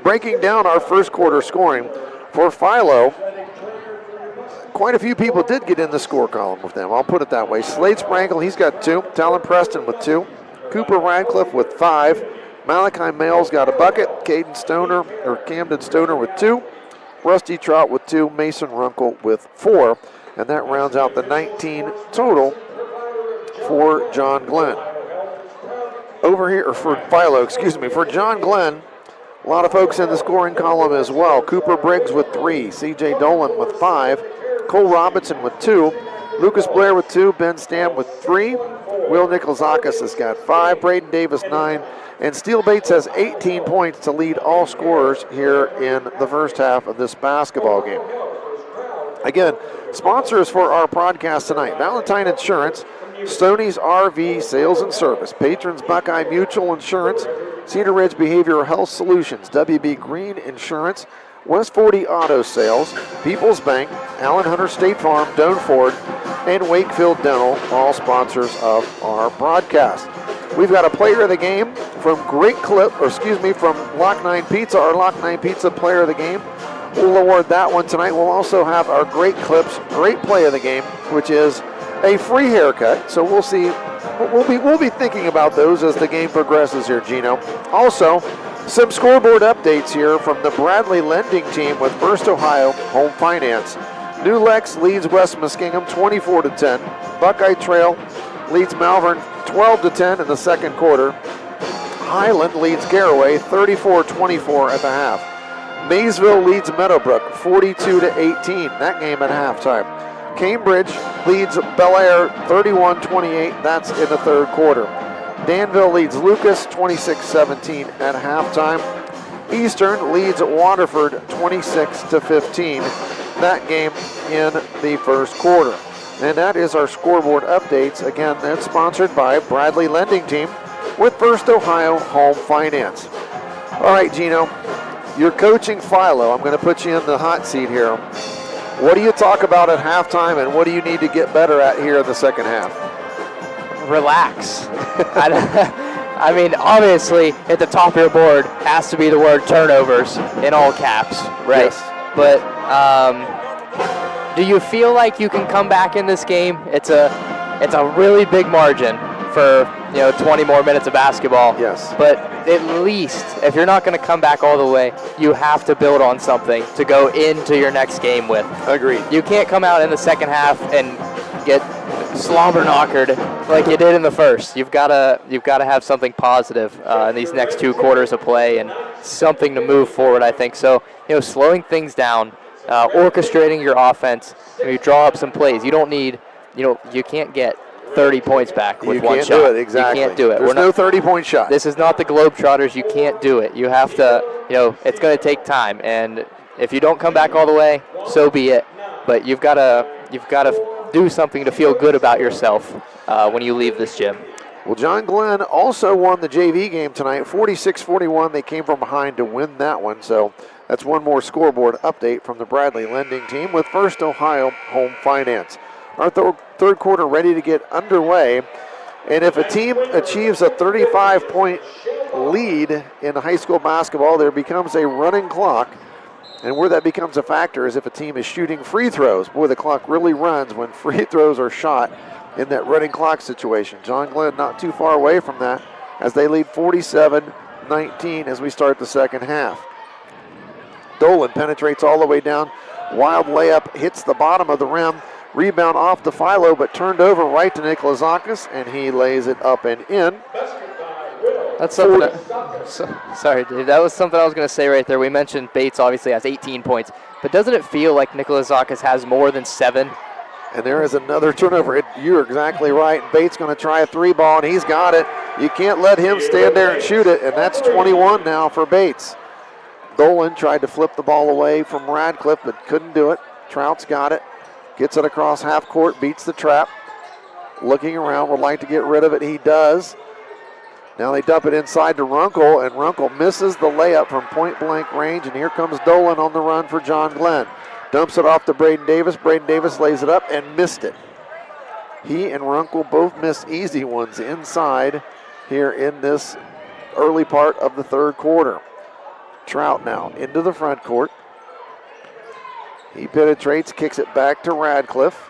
Breaking down our first quarter scoring for Philo, quite a few people did get in the score column with them. I'll put it that way. Slade Sprankle, he's got 2. Talon Preston with 2. Cooper Radcliffe with 5. Malachi Males got a bucket. Camden Stoner with 2. Rusty Trout with 2. Mason Runkle with 4. And that rounds out the 19 total for John Glenn. Over here, or for Philo, for John Glenn, a lot of folks in the scoring column as well. Cooper Briggs with 3. CJ Dolan with 5. Cole Robinson with 2. Lucas Blair with 2. Ben Stam with 3. Will Nikolzakis has got 5. Braden Davis 9. And Steele Bates has 18 points to lead all scorers here in the first half of this basketball game. Again, sponsors for our broadcast tonight: Valentine Insurance, Stoney's RV Sales and Service, Patrons Buckeye Mutual Insurance, Cedar Ridge Behavioral Health Solutions, WB Green Insurance, West 40 Auto Sales, People's Bank, Allen Hunter State Farm, Doan Ford, and Wakefield Dental, all sponsors of our broadcast. We've got a player of the game from from Lock 9 Pizza, our Lock 9 Pizza player of the game. We'll award that one tonight. We'll also have our great clips, great play of the game, which is a free haircut. So we'll see. We'll be thinking about those as the game progresses here, Gino. Also, some scoreboard updates here from the Bradley Lending Team with First Ohio Home Finance. New Lex leads West Muskingum 24-10. Buckeye Trail leads Malvern 12-10 in the second quarter. Highland leads Garraway 34-24 at the half. Maysville leads Meadowbrook 42-18, that game at halftime. Cambridge leads Bel Air 31-28, that's in the third quarter. Danville leads Lucas 26-17 at halftime. Eastern leads Waterford 26-15, that game in the first quarter. And that is our scoreboard updates. Again, that's sponsored by Bradley Lending Team with First Ohio Home Finance. All right, Gino, you're coaching Philo. I'm going to put you in the hot seat here. What do you talk about at halftime, and what do you need to get better at here in the second half? Relax. I mean, obviously, at the top of your board has to be the word turnovers in all caps, right? Yes. But do you feel like you can come back in this game? It's a really big margin for 20 more minutes of basketball. Yes. But at least, if you're not going to come back all the way, you have to build on something to go into your next game with. Agreed. You can't come out in the second half and get slobber knockered like you did in the first. You've got to have something positive in these next 2 quarters of play and something to move forward, I think. So, slowing things down, orchestrating your offense, you draw up some plays. You don't need, you can't get 30 points back with one shot. You can't do it, exactly. You can't do it. There's no 30-point shot. This is not the Globetrotters. You can't do it. You have to, it's going to take time. And if you don't come back all the way, so be it. But you've got to do something to feel good about yourself when you leave this gym. Well, John Glenn also won the JV game tonight, 46-41. They came from behind to win that one. So that's one more scoreboard update from the Bradley Lending team with First Ohio Home Finance. Our third quarter ready to get underway. And if a team achieves a 35-point lead in high school basketball, there becomes a running clock. And where that becomes a factor is if a team is shooting free throws. Boy, the clock really runs when free throws are shot in that running clock situation. John Glenn not too far away from that as they lead 47-19 as we start the second half. Dolan penetrates all the way down. Wild layup hits the bottom of the rim. Rebound off to Philo, but turned over right to Nikolazakis, and he lays it up and in. That's something. Sorry, Dave. That was something I was going to say right there. We mentioned Bates obviously has 18 points, but doesn't it feel like Nikolazakis has more than 7? And there is another turnover. You're exactly right. Bates going to try a 3-ball, and he's got it. You can't let him stand there and shoot it, and that's 21 now for Bates. Dolan tried to flip the ball away from Radcliffe, but couldn't do it. Trout's got it. Gets it across half court, beats the trap. Looking around, would like to get rid of it. He does. Now they dump it inside to Runkle, and Runkle misses the layup from point-blank range, and here comes Dolan on the run for John Glenn. Dumps it off to Braden Davis. Braden Davis lays it up and missed it. He and Runkle both missed easy ones inside here in this early part of the third quarter. Trout now into the front court. He penetrates, kicks it back to Radcliffe.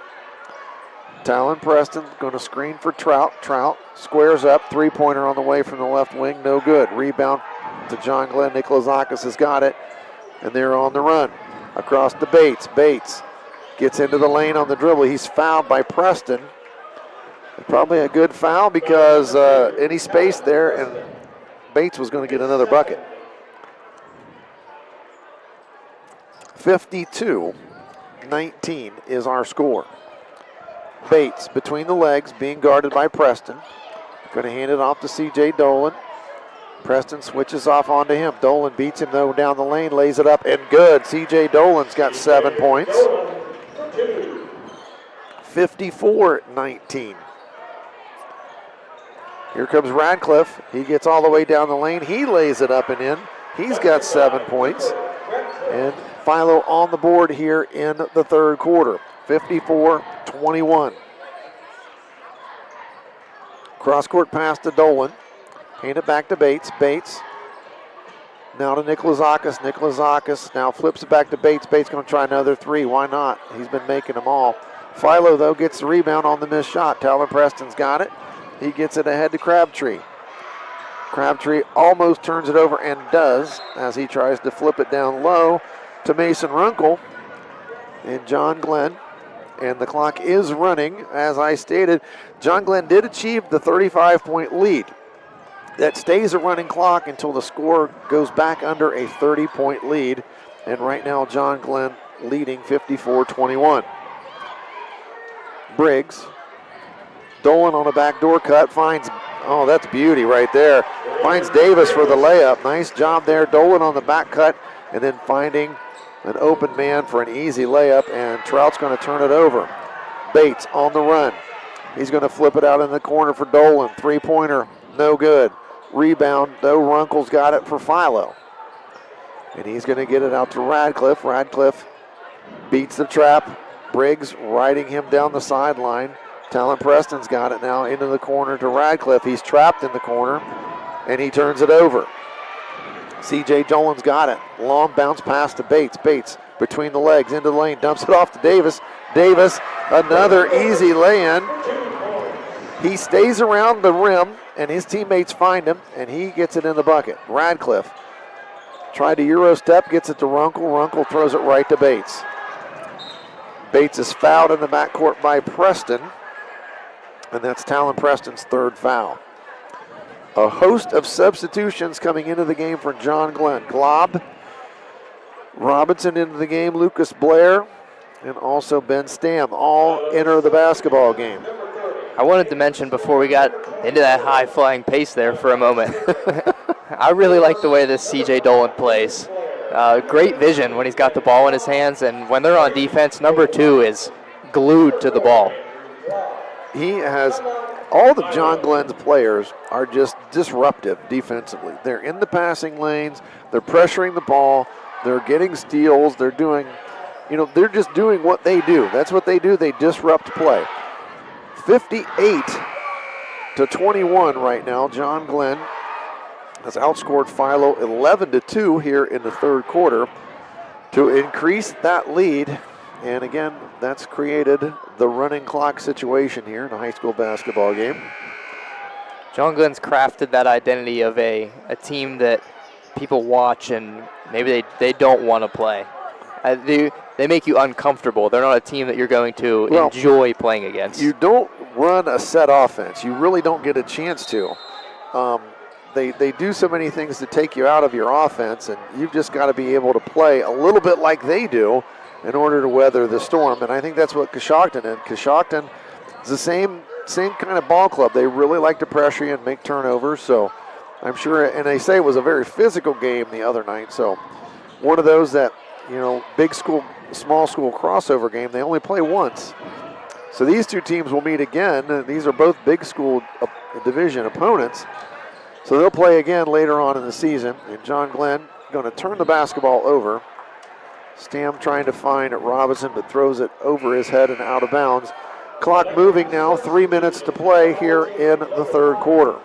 Talon Preston going to screen for Trout. Trout squares up, 3-pointer on the way from the left wing, no good. Rebound to John Glenn. Nikolazakis has got it, and they're on the run. Across to Bates. Bates gets into the lane on the dribble. He's fouled by Preston. Probably a good foul because any space there, and Bates was going to get another bucket. 52-19 is our score. Bates between the legs, being guarded by Preston. Going to hand it off to C.J. Dolan. Preston switches off onto him. Dolan beats him, though, down the lane, lays it up, and good. C.J. Dolan's got 7 points. 54-19. Here comes Radcliffe. He gets all the way down the lane. He lays it up and in. He's got 7 points. And Philo on the board here in the third quarter. 54-21. Cross-court pass to Dolan. Hand it back to Bates. Bates now to Nikolazakis. Nikolazakis now flips it back to Bates. Bates going to try another 3. Why not? He's been making them all. Philo, though, gets the rebound on the missed shot. Talon Preston's got it. He gets it ahead to Crabtree. Crabtree almost turns it over and does as he tries to flip it down low to Mason Runkle and John Glenn. And the clock is running. As I stated, John Glenn did achieve the 35-point lead. That stays a running clock until the score goes back under a 30-point lead. And right now, John Glenn leading 54-21. Briggs. Dolan on a backdoor cut finds, oh, that's beauty right there. Finds Davis for the layup. Nice job there. Dolan on the back cut and then finding an open man for an easy layup, and Trout's going to turn it over. Bates on the run. He's going to flip it out in the corner for Dolan. 3-pointer, no good. Rebound, though, Runkle's got it for Philo. And he's going to get it out to Radcliffe. Radcliffe beats the trap. Briggs riding him down the sideline. Talon Preston's got it now into the corner to Radcliffe. He's trapped in the corner, and he turns it over. C.J. Dolan's got it. Long bounce pass to Bates. Bates between the legs, into the lane, dumps it off to Davis. Davis, another easy lay-in. He stays around the rim, and his teammates find him, and he gets it in the bucket. Radcliffe tried to Euro step, gets it to Runkle. Runkle throws it right to Bates. Bates is fouled in the backcourt by Preston. and that's Talon Preston's third foul. A host of substitutions coming into the game for John Glenn. Glob, Robinson into the game, Lucas Blair, and also Ben Stam all enter the basketball game. I wanted to mention before we got into that high-flying pace there for a moment, I really like the way this C.J. Dolan plays. Great vision when he's got the ball in his hands, and when they're on defense, number 2 is glued to the ball. He has, all the John Glenn's players are just disruptive defensively. They're in the passing lanes, they're pressuring the ball, they're getting steals, they're doing, they're just doing what they do. That's what they do, they disrupt play. 58-21 right now. John Glenn has outscored Philo 11-2 here in the third quarter to increase that lead. And again, that's created the running clock situation here in a high school basketball game. John Glenn's crafted that identity of a team that people watch and maybe they don't want to play. They make you uncomfortable. They're not a team that you're going to enjoy playing against. You don't run a set offense. You really don't get a chance to. They do so many things to take you out of your offense, and you've just got to be able to play a little bit like they do in order to weather the storm. And I think that's what Coshocton is. Coshocton is the same kind of ball club. They really like to pressure you and make turnovers. So I'm sure, and they say it was a very physical game the other night. So one of those that, big school, small school crossover game, they only play once. So these two teams will meet again. These are both big school division opponents. So they'll play again later on in the season. And John Glenn going to turn the basketball over. Stam trying to find Robinson, but throws it over his head and out of bounds. Clock moving now, 3 minutes to play here in the third quarter.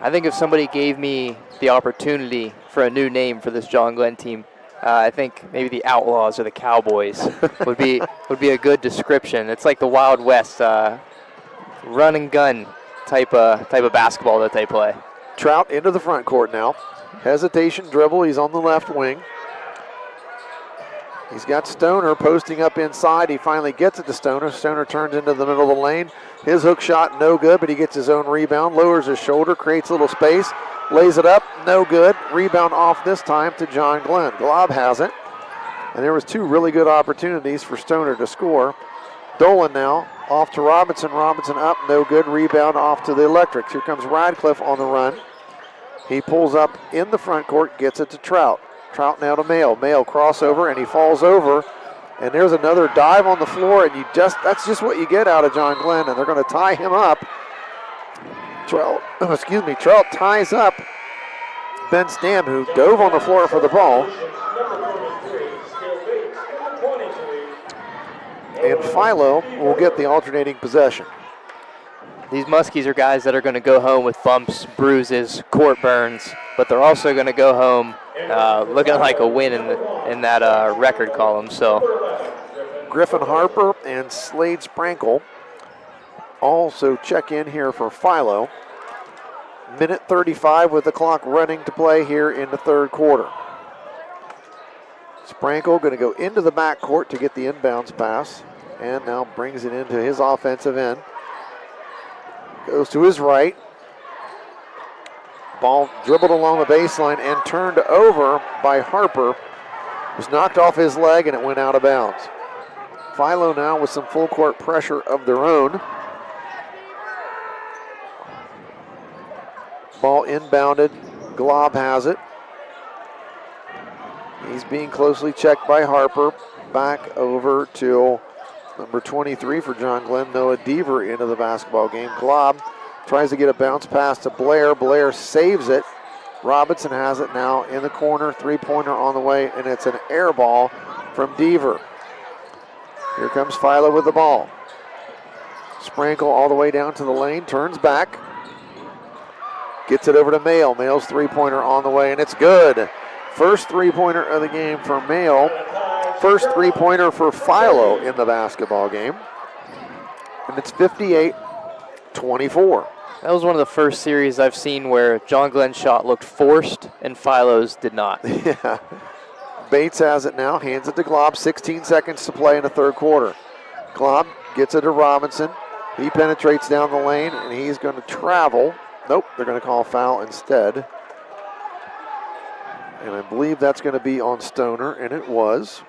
I think if somebody gave me the opportunity for a new name for this John Glenn team, I think maybe the Outlaws or the Cowboys would be a good description. It's like the Wild West run and gun type of basketball that they play. Trout into the front court now. Hesitation dribble. He's on the left wing. He's got Stoner posting up inside. He finally gets it to Stoner. Stoner turns into the middle of the lane. His hook shot, no good, but he gets his own rebound, lowers his shoulder, creates a little space, lays it up, no good. Rebound off this time to John Glenn. Glob has it. And there was 2 really good opportunities for Stoner to score. Dolan now off to Robinson. Robinson up, no good. Rebound off to the Electrics. Here comes Radcliffe on the run. He pulls up in the front court, gets it to Trout. Trout now to Mayo. Mayo crossover, and he falls over. And there's another dive on the floor, and that's just what you get out of John Glenn, and they're going to tie him up. Trout ties up Ben Stam, who dove on the floor for the ball. And Philo will get the alternating possession. These Muskies are guys that are going to go home with bumps, bruises, court burns, but they're also going to go home looking like a win in that record column. So Griffin Harper and Slade Sprankle also check in here for Philo. Minute 35 with the clock running to play here in the third quarter. Sprankle going to go into the backcourt to get the inbounds pass, and now brings it into his offensive end. Goes to his right. Ball dribbled along the baseline and turned over by Harper. It was knocked off his leg and it went out of bounds. Philo now with some full court pressure of their own. Ball inbounded. Glob has it. He's being closely checked by Harper. Back over to number 23 for John Glenn, Noah Deaver into the basketball game. Glob tries to get a bounce pass to Blair. Blair saves it. Robinson has it now in the corner. Three-pointer on the way, and it's an air ball from Deaver. Here comes Philo with the ball. Sprankle all the way down to the lane, turns back. Gets it over to Mayo. Mayo's three-pointer on the way, and it's good. First three-pointer of the game for Mayo. First three-pointer for Philo in the basketball game. And it's 58-24. That was one of the first series I've seen where John Glenn's shot looked forced and Philo's did not. Yeah. Bates has it now, hands it to Glob. 16 seconds to play in the third quarter. Glob gets it to Robinson. He penetrates down the lane, and he's going to travel. Nope, they're going to call foul instead. And I believe that's going to be on Stoner, and it was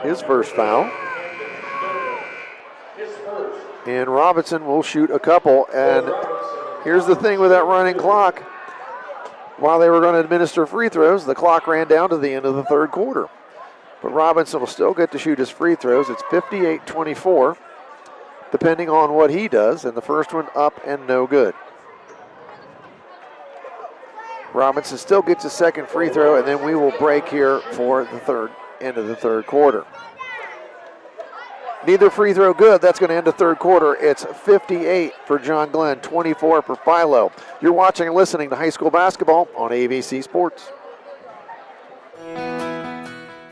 his first foul. And Robinson will shoot a couple. And here's the thing with that running clock. While they were going to administer free throws, the clock ran down to the end of the third quarter. But Robinson will still get to shoot his free throws. It's 58-24, depending on what he does. And the first one up and no good. Robinson still gets a second free throw, and then we will break here for the end of the third quarter. Neither free throw good. That's going to end the third quarter. It's 58 for John Glenn, 24 for Philo. You're watching and listening to high school basketball on AVC Sports.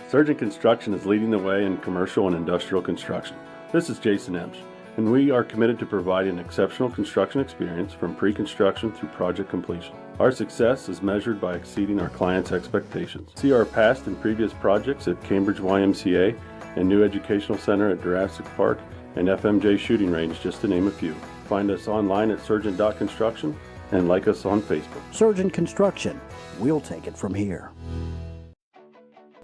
Surgeon Construction is leading the way in commercial and industrial construction. This is Jason Emsch, and we are committed to providing an exceptional construction experience from pre-construction through project completion. Our success is measured by exceeding our clients' expectations. See our past and previous projects at Cambridge YMCA and New Educational Center at Jurassic Park and FMJ Shooting Range, just to name a few. Find us online at surgeon.construction and like us on Facebook. Surgeon Construction. We'll take it from here.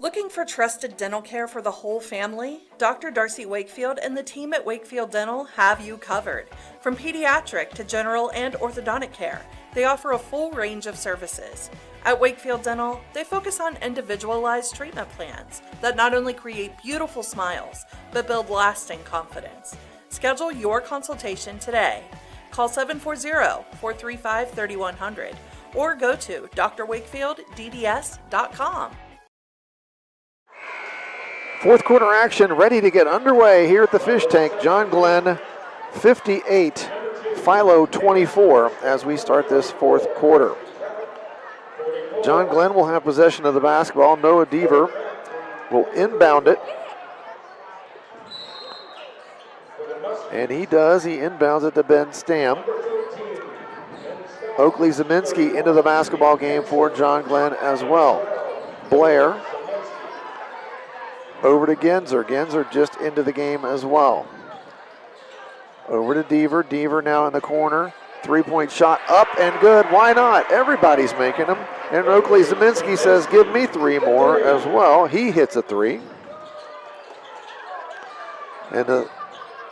Looking for trusted dental care for the whole family? Dr. Darcy Wakefield and the team at Wakefield Dental have you covered. From pediatric to general and orthodontic care, they offer a full range of services. At Wakefield Dental, they focus on individualized treatment plans that not only create beautiful smiles, but build lasting confidence. Schedule your consultation today. Call 740-435-3100 or go to drwakefieldDDS.com. Fourth quarter action ready to get underway here at the Fish Tank. John Glenn 58, Philo 24 as we start this fourth quarter. John Glenn will have possession of the basketball. Noah Deaver will inbound it. And he does. He inbounds it to Ben Stam. Oakley Zeminski into the basketball game for John Glenn as well. Blair over to Genzer. Genzer just into the game as well. Over to Deaver. Deaver now in the corner. Three-point shot up and good. Why not? Everybody's making them. And Oakley Zeminski says, give me three more as well. He hits a three. And the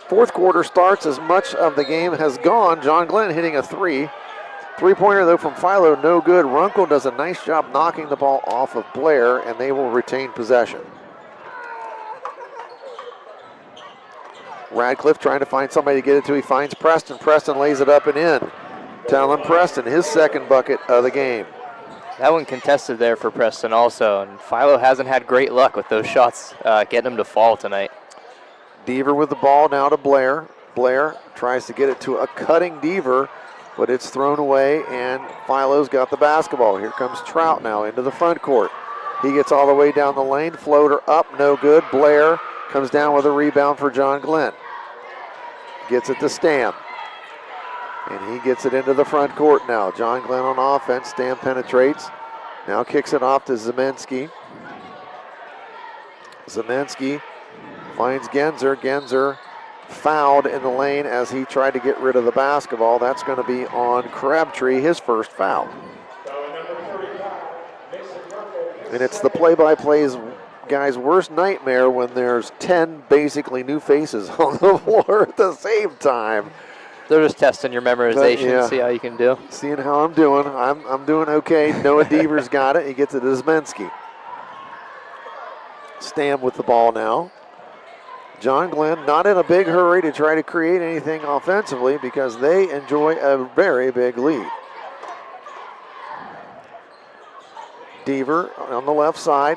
fourth quarter starts as much of the game has gone. John Glenn hitting a three. Three-pointer, though, from Philo, no good. Runkle does a nice job knocking the ball off of Blair, and they will retain possession. Radcliffe trying to find somebody to get it to. He finds Preston. Preston lays it up and in. Talon Preston, his second bucket of the game. That one contested there for Preston also, and Philo hasn't had great luck with those shots getting him to fall tonight. Deaver with the ball now to Blair. Blair tries to get it to a cutting Deaver, but it's thrown away, and Philo's got the basketball. Here comes Trout now into the front court. He gets all the way down the lane. Floater up, no good. Blair comes down with a rebound for John Glenn. Gets it to Stam. And he gets it into the front court now. John Glenn on offense. Stam penetrates. Now kicks it off to Zeminski. Zeminski finds Genzer. Genzer fouled in the lane as he tried to get rid of the basketball. That's going to be on Crabtree, his first foul. And it's the play-by-play's guy's worst nightmare when there's 10 basically new faces on the floor at the same time. They're just testing your memorization, see how you can do. Seeing how I'm doing. I'm doing okay. Noah Deaver's got it. He gets it to Zeminski. Stam with the ball now. John Glenn not in a big hurry to try to create anything offensively because they enjoy a very big lead. Deaver on the left side.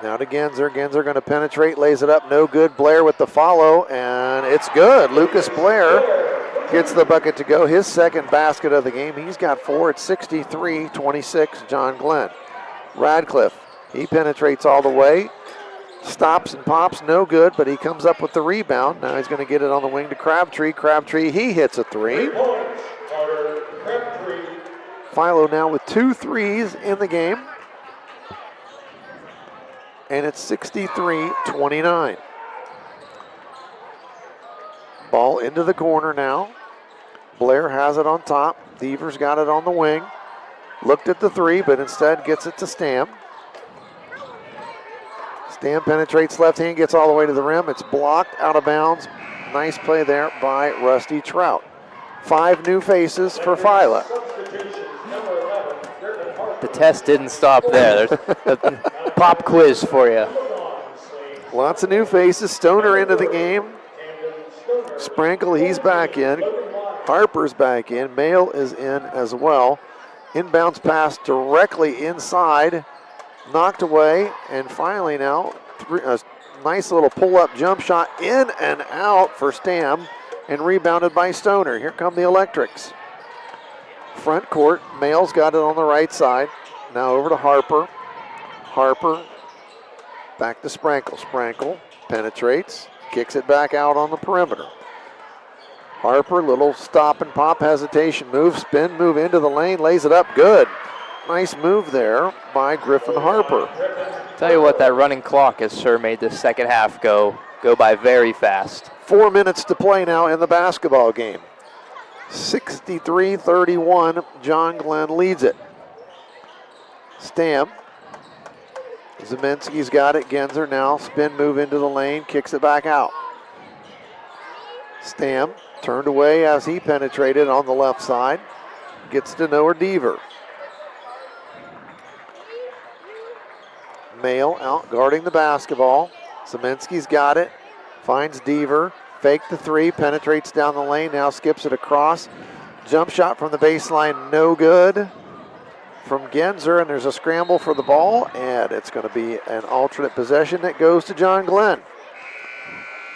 Now to Genzer. Genzer going to penetrate, lays it up, no good. Blair with the follow, and it's good. Lucas Blair gets the bucket to go. His second basket of the game. He's got four. It's 63-26, John Glenn. Radcliffe, he penetrates all the way. Stops and pops, no good, but he comes up with the rebound. Now he's going to get it on the wing to Crabtree. Crabtree, he hits a three. Philo now with 2 threes in the game. And it's 63-29. Ball into the corner now. Blair has it on top. Deaver's got it on the wing. Looked at the three, but instead gets it to Stam. Stam penetrates left hand, gets all the way to the rim. It's blocked out of bounds. Nice play there by Rusty Trout. 5 new faces for Philo. The test didn't stop there. There's a pop quiz for you. Lots of new faces. Stoner into the game. Sprankle, he's back in. Harper's back in. Mail is in as well. Inbounds pass directly inside. Knocked away. And finally now, a nice little pull-up jump shot in and out for Stam. And rebounded by Stoner. Here come the Electrics. Front court. Mail's got it on the right side. Now over to Harper. Harper back to Sprankle. Sprankle penetrates. Kicks it back out on the perimeter. Harper, little stop and pop hesitation move. Spin move into the lane. Lays it up. Good. Nice move there by Griffin Harper. Tell you what, that running clock has sure made this second half go by very fast. 4 minutes to play now in the basketball game. 63-31, John Glenn leads it. Stam. Zeminski's got it. Genzer now spin move into the lane, kicks it back out. Stam turned away as he penetrated on the left side. Gets to Noah Deaver. Mail out guarding the basketball. Zeminski's got it. Finds Deaver. Fake the three. Penetrates down the lane. Now skips it across. Jump shot from the baseline. No good from Genzer. And there's a scramble for the ball. And it's going to be an alternate possession that goes to John Glenn.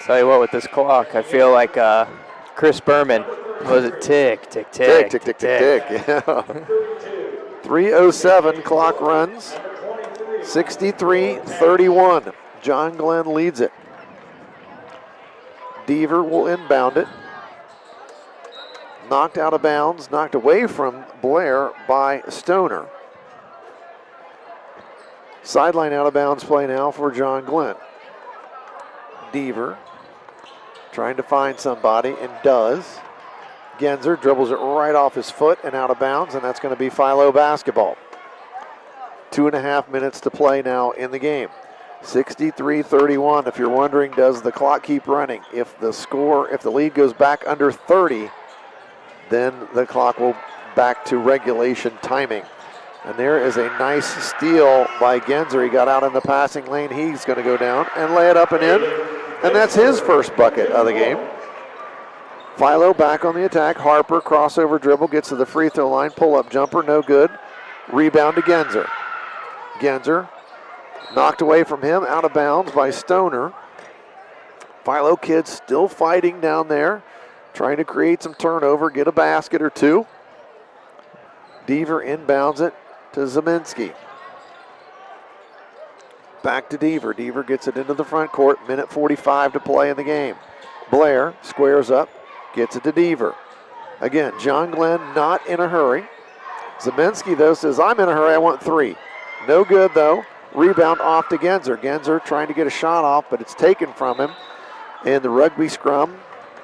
Tell you what, with this clock, I feel like Chris Berman. Was it tick, tick, tick? Tick, tick, tick, tick, tick. Yeah. 3:07 clock runs. 63-31. John Glenn leads it. Deaver will inbound it. Knocked out of bounds, knocked away from Blair by Stoner. Sideline out of bounds play now for John Glenn. Deaver trying to find somebody and does. Genzer dribbles it right off his foot and out of bounds, and that's going to be Philo basketball. 2.5 minutes to play now in the game. 63-31. If you're wondering, does the clock keep running? If the lead goes back under 30, then the clock will back to regulation timing. And there is a nice steal by Genzer. He got out in the passing lane. He's going to go down and lay it up and in. And that's his first bucket of the game. Philo back on the attack. Harper, crossover dribble, gets to the free throw line. Pull-up jumper, no good. Rebound to Genzer. Genzer knocked away from him, out of bounds by Stoner. Philo kids still fighting down there, trying to create some turnover, get a basket or two. Deaver inbounds it to Zeminski. Back to Deaver. Deaver gets it into the front court. 1:45 to play in the game. Blair squares up, gets it to Deaver. Again, John Glenn not in a hurry. Zeminski, though, says, I'm in a hurry, I want 3. No good, though. Rebound off to Genzer. Genzer trying to get a shot off, but it's taken from him. And the rugby scrum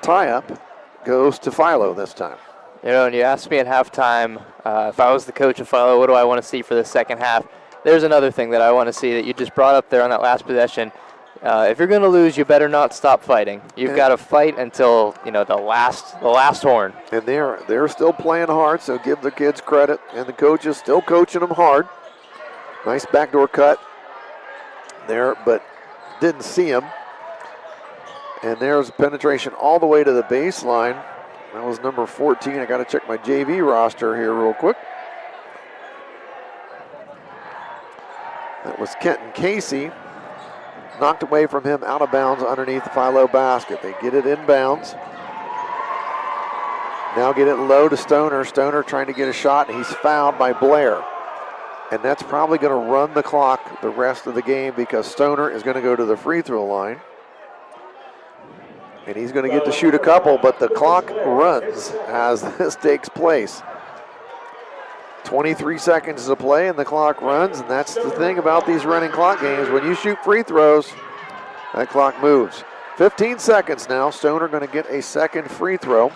tie-up goes to Philo this time. You know, and you asked me at halftime, if I was the coach of Philo, what do I want to see for the second half? There's another thing that I want to see that you just brought up there on that last possession. If you're going to lose, you better not stop fighting. You've got to fight until, the last horn. And they're still playing hard, so give the kids credit. And the coach is still coaching them hard. Nice backdoor cut there, but didn't see him. And there's penetration all the way to the baseline. That was number 14. I got to check my JV roster here real quick. That was Kenton Casey. Knocked away from him, out of bounds underneath the Philo basket. They get it inbounds. Now get it low to Stoner. Stoner trying to get a shot, and he's fouled by Blair. And that's probably going to run the clock the rest of the game because Stoner is going to go to the free throw line. And he's going to get to shoot a couple, but the clock runs as this takes place. 23 seconds to play and the clock runs, and that's the thing about these running clock games. When you shoot free throws, that clock moves. 15 seconds now. Stoner going to get a second free throw.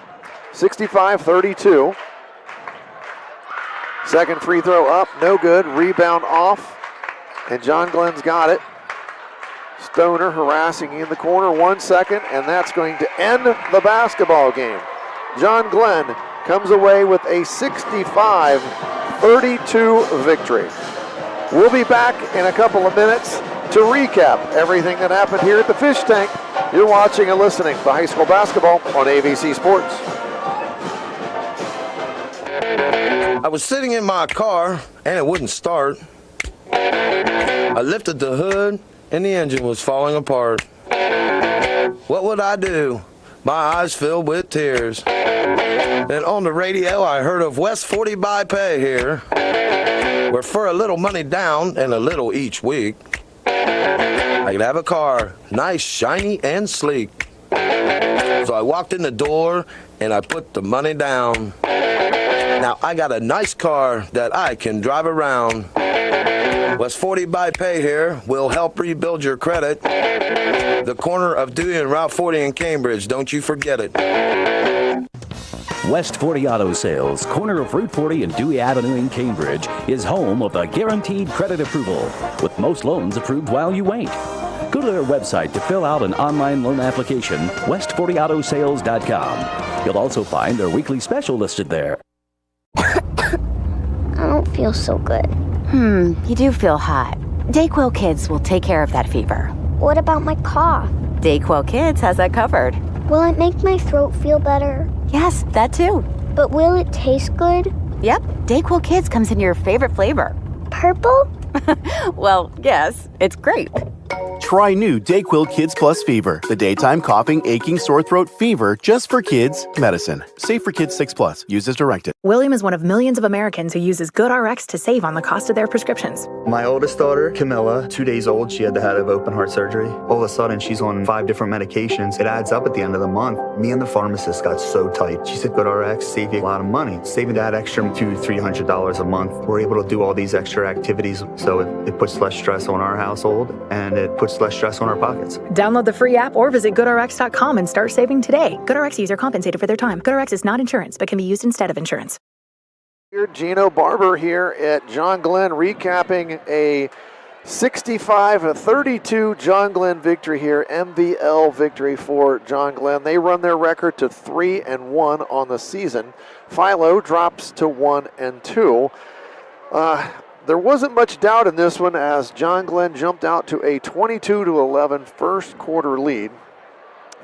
65-32. Second free throw up, no good. Rebound off, and John Glenn's got it. Stoner harassing in the corner, 1 second, and that's going to end the basketball game. John Glenn comes away with a 65-32 victory. We'll be back in a couple of minutes to recap everything that happened here at the Fish Tank. You're watching and listening to high school basketball on AVC Sports. I was sitting in my car and it wouldn't start. I lifted the hood and the engine was falling apart. What would I do? My eyes filled with tears. Then on the radio I heard of West 40 by Pay here, where for a little money down and a little each week, I could have a car, nice, shiny, and sleek. So I walked in the door and I put the money down. Now I got a nice car that I can drive around. West 40 by Pay here will help rebuild your credit. The corner of Dewey and Route 40 in Cambridge, don't you forget it. West 40 Auto Sales, corner of Route 40 and Dewey Avenue in Cambridge, is home of the guaranteed credit approval, with most loans approved while you wait. Go to their website to fill out an online loan application, west40autosales.com. You'll also find their weekly special listed there. I don't feel so good. You do feel hot. Dayquil Kids will take care of that fever. What about my cough? Dayquil Kids has that covered. Will it make my throat feel better? Yes, that too. But will it taste good? Yep, Dayquil Kids comes in your favorite flavor. Purple? Well, yes, it's grape. Try new Dayquil Kids Plus Fever, the daytime coughing, aching, sore throat fever just for kids medicine. Safe for kids 6+. Use as directed. William is one of millions of Americans who uses GoodRx to save on the cost of their prescriptions. My oldest daughter, Camilla, 2 days old, she had had open heart surgery. All of a sudden, she's on 5 different medications. It adds up at the end of the month. Me and the pharmacist got so tight. She said, GoodRx save you a lot of money. Saving that extra $200-300 a month. We're able to do all these extra activities, so it puts less stress on our household, and it puts less stress on our pockets. Download the free app or visit GoodRx.com and start saving today. GoodRx users are compensated for their time. GoodRx is not insurance, but can be used instead of insurance. Gino Barber here at John Glenn, recapping a 65-32 John Glenn victory here, MVL victory for John Glenn. They run their record to 3-1 on the season. Philo drops to 1-2. There wasn't much doubt in this one as John Glenn jumped out to a 22-11 first quarter lead.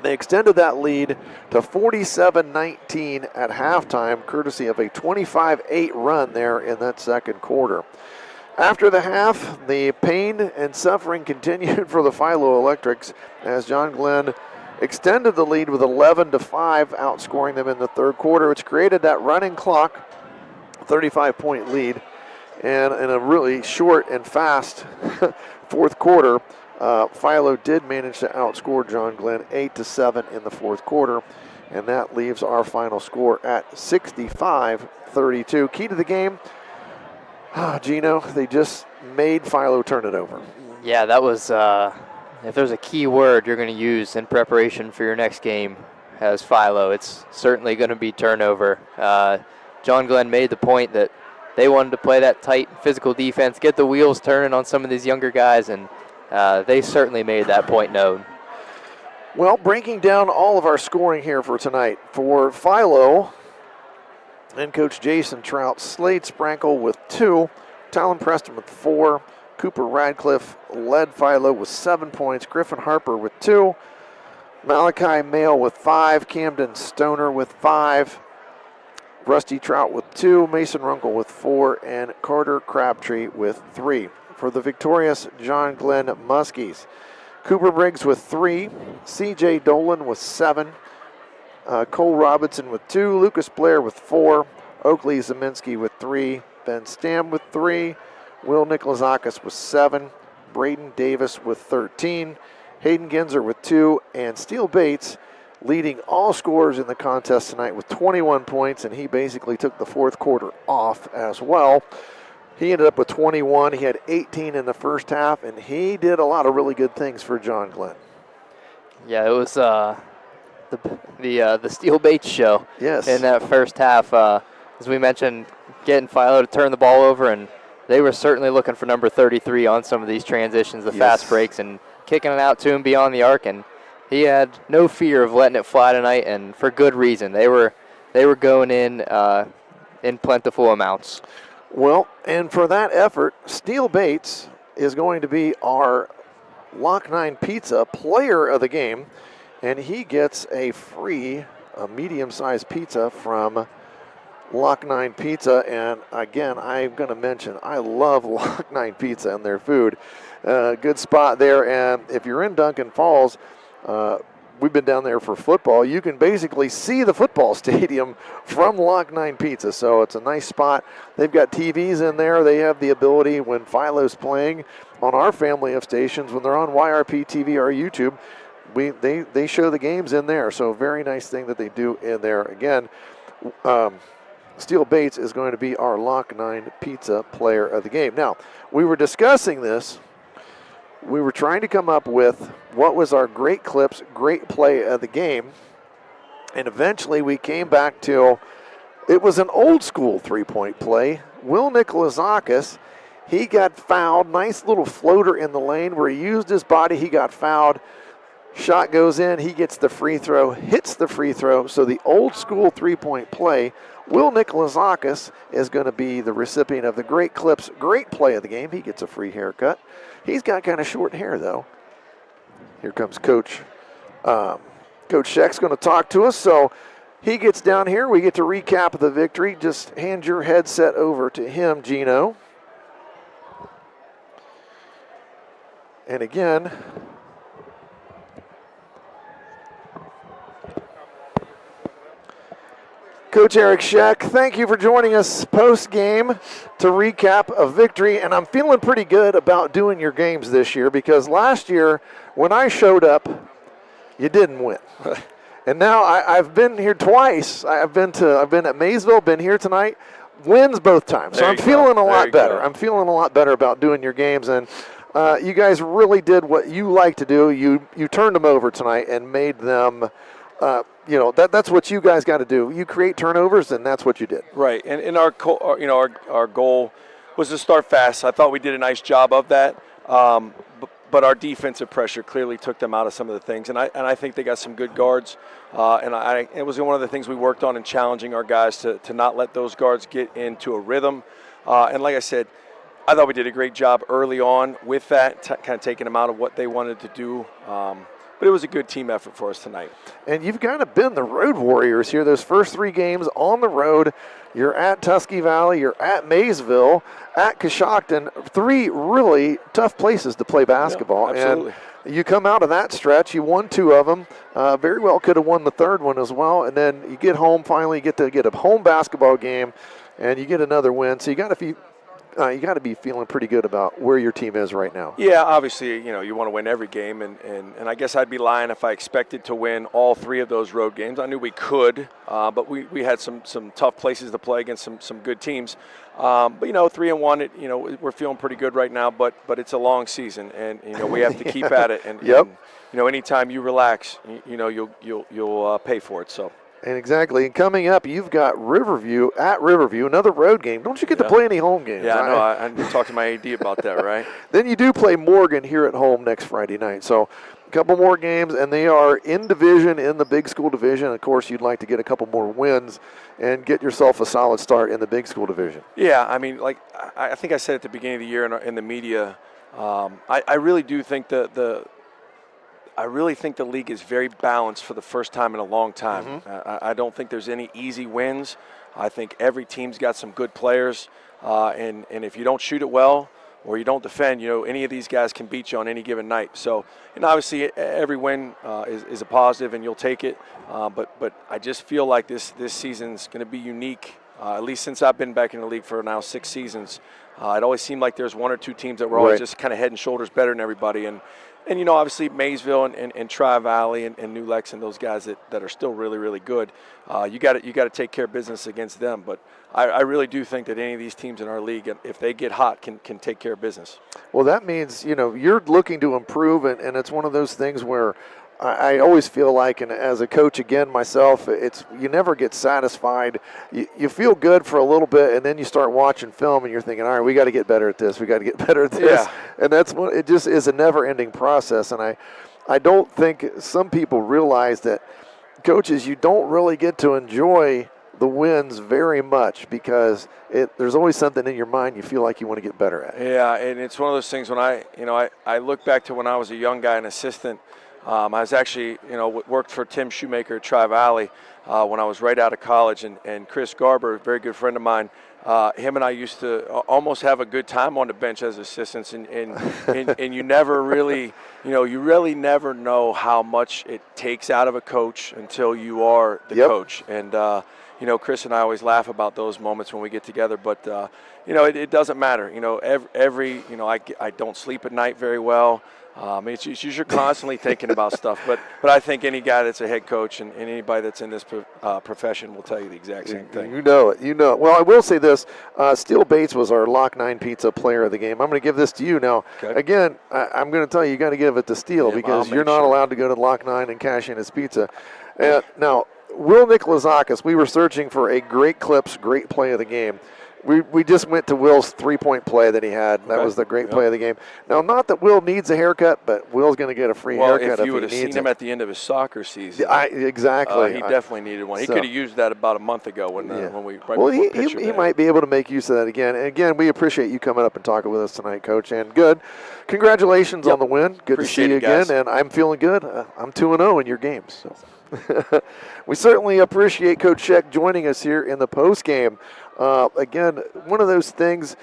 They extended that lead to 47-19 at halftime, courtesy of a 25-8 run there in that second quarter. After the half, the pain and suffering continued for the Philo Electrics as John Glenn extended the lead with 11-5, outscoring them in the third quarter, which created that running clock, 35-point lead. And in a really short and fast fourth quarter, Philo did manage to outscore John Glenn 8-7 in the fourth quarter, and that leaves our final score at 65-32. Key to the game, Gino, they just made Philo turn it over. Yeah, that was, if there's a key word you're going to use in preparation for your next game as Philo, it's certainly going to be turnover. John Glenn made the point that they wanted to play that tight physical defense, get the wheels turning on some of these younger guys, and they certainly made that point known. Well, breaking down all of our scoring here for tonight. For Philo and Coach Jason Trout, Slade Sprankle with 2, Talon Preston with 4, Cooper Radcliffe led Philo with 7 points, Griffin Harper with 2, Malachi Mail with 5, Camden Stoner with 5, Rusty Trout with 2, Mason Runkle with 4, and Carter Crabtree with 3. For the victorious John Glenn Muskies, Cooper Briggs with 3, C.J. Dolan with 7, Cole Robinson with 2, Lucas Blair with 4, Oakley Zeminski with 3, Ben Stam with 3, Will Nikolazakis with 7, Braden Davis with 13, Hayden Ginzer with 2, and Steele Bates leading all scorers in the contest tonight with 21 points, and he basically took the fourth quarter off as well. He ended up with 21. He had 18 in the first half, and he did a lot of really good things for John Glenn. Yeah, it was the Steel Baits show. Yes. In that first half, as we mentioned, getting Philo to turn the ball over, and they were certainly looking for number 33 on some of these transitions, the fast breaks, and kicking it out to him beyond the arc, and he had no fear of letting it fly tonight, and for good reason. They were going in plentiful amounts. Well, and for that effort, Steel Baits is going to be our Lock 9 Pizza player of the game, and he gets a free medium-sized pizza from Lock 9 Pizza. And again, I'm going to mention I love Lock 9 Pizza and their food. Good spot there, and if you're in Duncan Falls, we've been down there for football. You can basically see the football stadium from Lock 9 Pizza, so it's a nice spot. They've got TVs in there. They have the ability when Philo's playing on our family of stations, when they're on YRP TV or YouTube, they show the games in there. So very nice thing that they do in there. Again, Steel Baits is going to be our Lock 9 Pizza player of the game. Now, we were discussing this. We were trying to come up with what was our great clips, great play of the game. And eventually we came back to, it was an old school three-point play. Will Nikolazakis, he got fouled. Nice little floater in the lane where he used his body. He got fouled. Shot goes in. He gets the free throw, hits the free throw. So the old school three-point play, Will Nikolazakis is going to be the recipient of the great clips, great play of the game. He gets a free haircut. He's got kind of short hair, though. Here comes Coach. Coach Sheck's going to talk to us. So he gets down here. We get to recap the victory. Just hand your headset over to him, Gino. And again, Coach Eric Sheck, thank you for joining us post-game to recap a victory. And I'm feeling pretty good about doing your games this year because last year when I showed up, you didn't win. And now I've been here twice. I've been at Maysville, been here tonight, wins both times. So I'm feeling a lot better. I'm feeling a lot better about doing your games. And you guys really did what you like to do. You turned them over tonight and made them that's what you guys got to do. You create turnovers, and that's what you did. Right, and our goal was to start fast. I thought we did a nice job of that, but our defensive pressure clearly took them out of some of the things, and I think they got some good guards, and it was one of the things we worked on in challenging our guys to not let those guards get into a rhythm, and like I said, I thought we did a great job early on with that, kind of taking them out of what they wanted to do. But it was a good team effort for us tonight. And you've kind of been the road warriors here. Those first three games on the road, you're at Tusky Valley, you're at Maysville, at Coshocton, three really tough places to play basketball. Yeah, absolutely. And you come out of that stretch, you won two of them, very well could have won the third one as well. And then you get home, finally you get to get a home basketball game, and you get another win. So you got to be feeling pretty good about where your team is right now. Yeah, obviously, you want to win every game, and I guess I'd be lying if I expected to win all three of those road games. I knew we could, but we had some tough places to play against some good teams. But 3-1, we're feeling pretty good right now. But it's a long season, and we have to keep at it. And, yep. and anytime you relax, you'll pay for it. So. And exactly. And coming up, you've got Riverview at Riverview, another road game. Don't you get to play any home games? Yeah, I know. I talked to my AD about that, right? Then you do play Morgan here at home next Friday night. So a couple more games, and they are in division, in the big school division. Of course, you'd like to get a couple more wins and get yourself a solid start in the big school division. Yeah, I mean, like I think I said at the beginning of the year in the media, I really do think I really think the league is very balanced for the first time in a long time. Mm-hmm. I don't think there's any easy wins. I think every team's got some good players, and if you don't shoot it well or you don't defend, any of these guys can beat you on any given night. So, and obviously every win is a positive, and you'll take it. But I just feel like this season's going to be unique, at least since I've been back in the league for now 6 seasons. It always seemed like there's one or two teams that were always just kind of head and shoulders better than everybody. And obviously Maysville and Tri-Valley and New Lex and those guys that are still really, really good, you got to take care of business against them. But I really do think that any of these teams in our league, if they get hot, can take care of business. Well, that means, you're looking to improve, and it's one of those things where I always feel like, and as a coach again myself, it's you never get satisfied. You feel good for a little bit, and then you start watching film, and you're thinking, all right, we got to get better at this. We got to get better at this. Yeah. And that's what it just is, a never-ending process. And I don't think some people realize that, coaches, you don't really get to enjoy the wins very much because there's always something in your mind you feel like you want to get better at. Yeah, and it's one of those things when I look back to when I was a young guy, an assistant. I was actually, worked for Tim Shoemaker at Tri-Valley when I was right out of college, and Chris Garber, a very good friend of mine, him and I used to almost have a good time on the bench as assistants, and you never really, you really never know how much it takes out of a coach until you are the coach. And, Chris and I always laugh about those moments when we get together, but, it doesn't matter. I don't sleep at night very well. It's you're constantly thinking about stuff, but I think any guy that's a head coach and anybody that's in this profession will tell you the exact same thing. You know it. Well, I will say this: Steele Bates was our Lock 9 Pizza Player of the game. I'm going to give this to you now. Okay. Again, I'm going to tell you got to give it to Steele because you're not allowed to go to Lock 9 and cash in his pizza. Now, Will Nikolazakis, we were searching for a great clips, great play of the game. We just went to Will's three-point play that he had. That was the great play of the game. Now, not that Will needs a haircut, but Will's going to get a free haircut if he needs it. Well, if you would have seen him at the end of his soccer season. Exactly. He definitely needed one. He could have used that about a month ago when we he might be able to make use of that again. And again, we appreciate you coming up and talking with us tonight, Coach. And good. Congratulations on the win. Good to see you again. Guys. And I'm feeling good. I'm 2-0 in your games. So. We certainly appreciate Coach Sheck joining us here in the post game. Again, one of those things,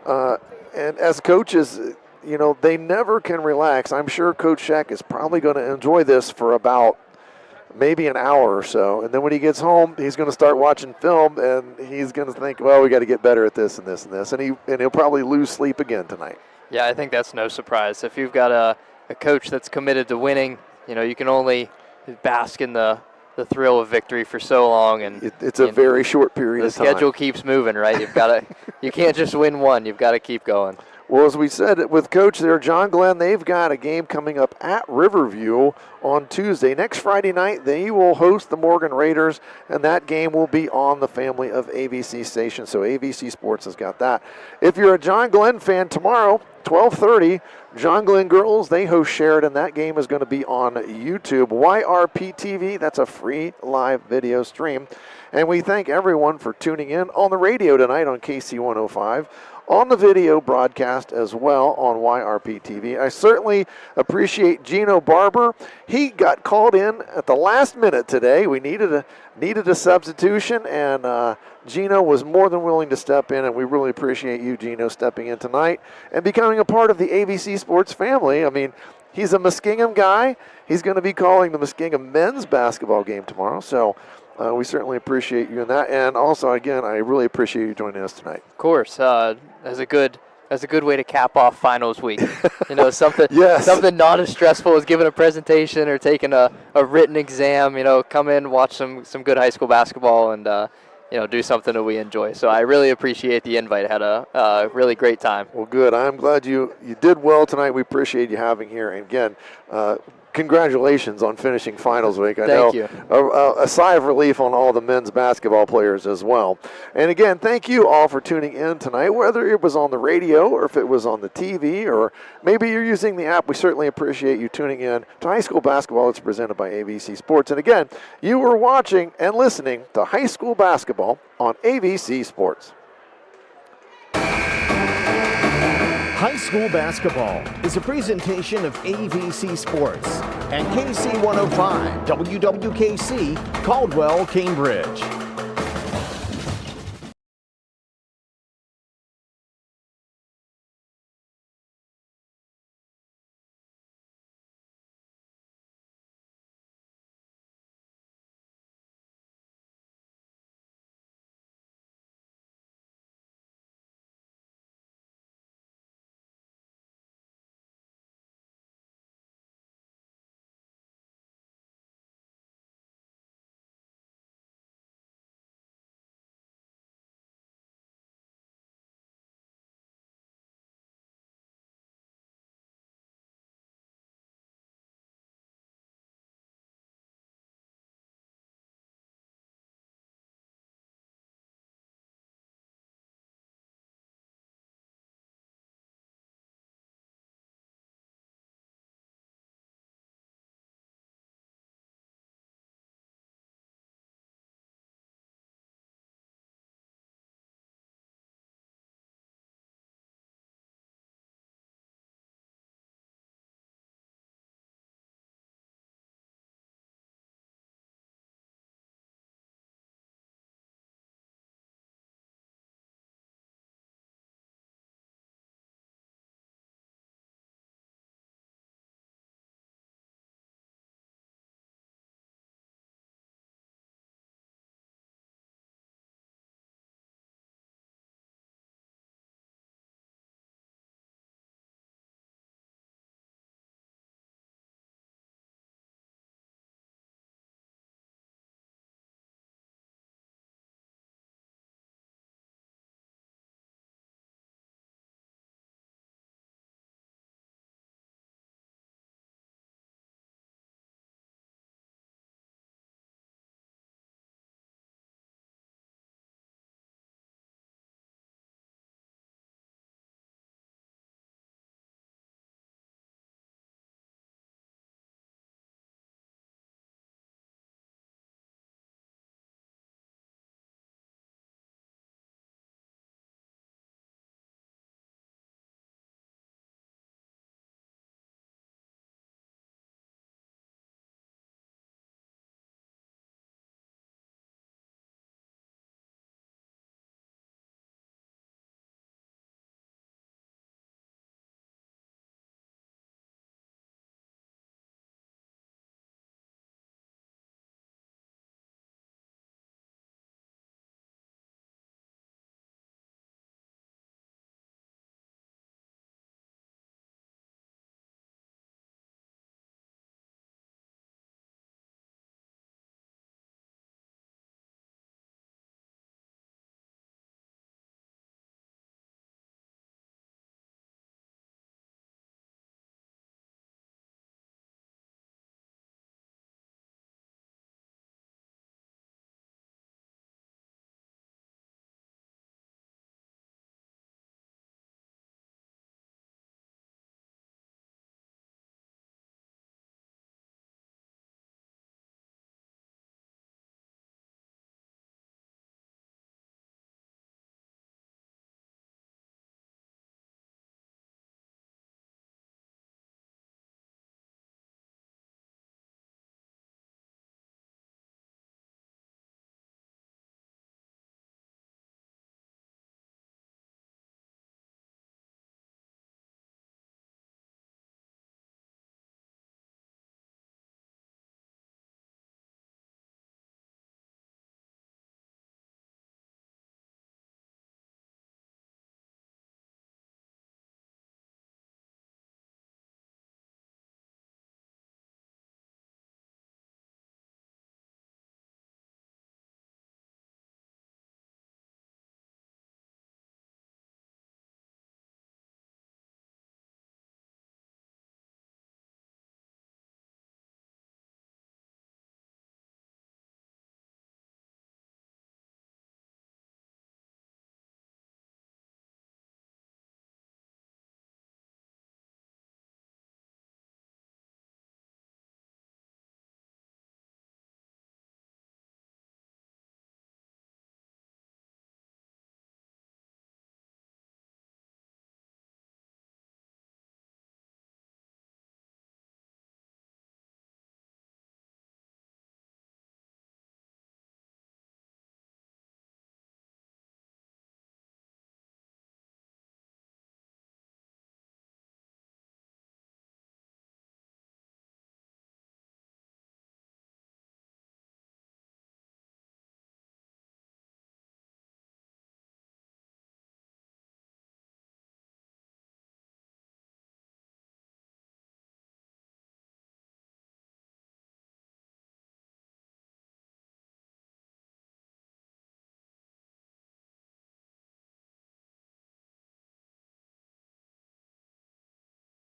and as coaches, they never can relax. I'm sure Coach Sheck is probably going to enjoy this for about maybe an hour or so. And then when he gets home, he's going to start watching film, and he's going to think, well, we got to get better at this and this and this. And he'll probably lose sleep again tonight. Yeah, I think that's no surprise. If you've got a coach that's committed to winning, you can only bask in the thrill of victory for so long, and it's a very short period of time. The schedule keeps moving, right? You can't just win one. You've got to keep going. Well, as we said with Coach there, John Glenn, they've got a game coming up at Riverview on Tuesday. Next Friday night, they will host the Morgan Raiders, and that game will be on the family of AVC stations. So AVC Sports has got that. If you're a John Glenn fan, tomorrow, 12:30, John Glenn Girls, they host Sheridan. That game is going to be on YouTube. YRP TV, that's a free live video stream. And we thank everyone for tuning in on the radio tonight on KC 105. On the video broadcast as well on YRP TV. I certainly appreciate Gino Barber. He got called in at the last minute today. We needed a substitution, and Gino was more than willing to step in, and we really appreciate you, Gino, stepping in tonight and becoming a part of the AVC Sports family. I mean, he's a Muskingum guy. He's going to be calling the Muskingum men's basketball game tomorrow, so we certainly appreciate you in that. And also, again, I really appreciate you joining us tonight. Of course. As a good way to cap off finals week. Something not as stressful as giving a presentation or taking a written exam. Come in, watch some good high school basketball, and do something that we enjoy. So I really appreciate the invite. Had a really great time. Well, good. I'm glad you did well tonight. We appreciate you having here. And again, congratulations on finishing finals week. Thank you. A sigh of relief on all the men's basketball players as well. And again, thank you all for tuning in tonight, whether it was on the radio or if it was on the TV or maybe you're using the app. We certainly appreciate you tuning in to high school basketball. It's presented by AVC Sports. And again, you were watching and listening to high school basketball on AVC Sports. High School Basketball is a presentation of AVC Sports and KC 105 WWKC Caldwell, Cambridge.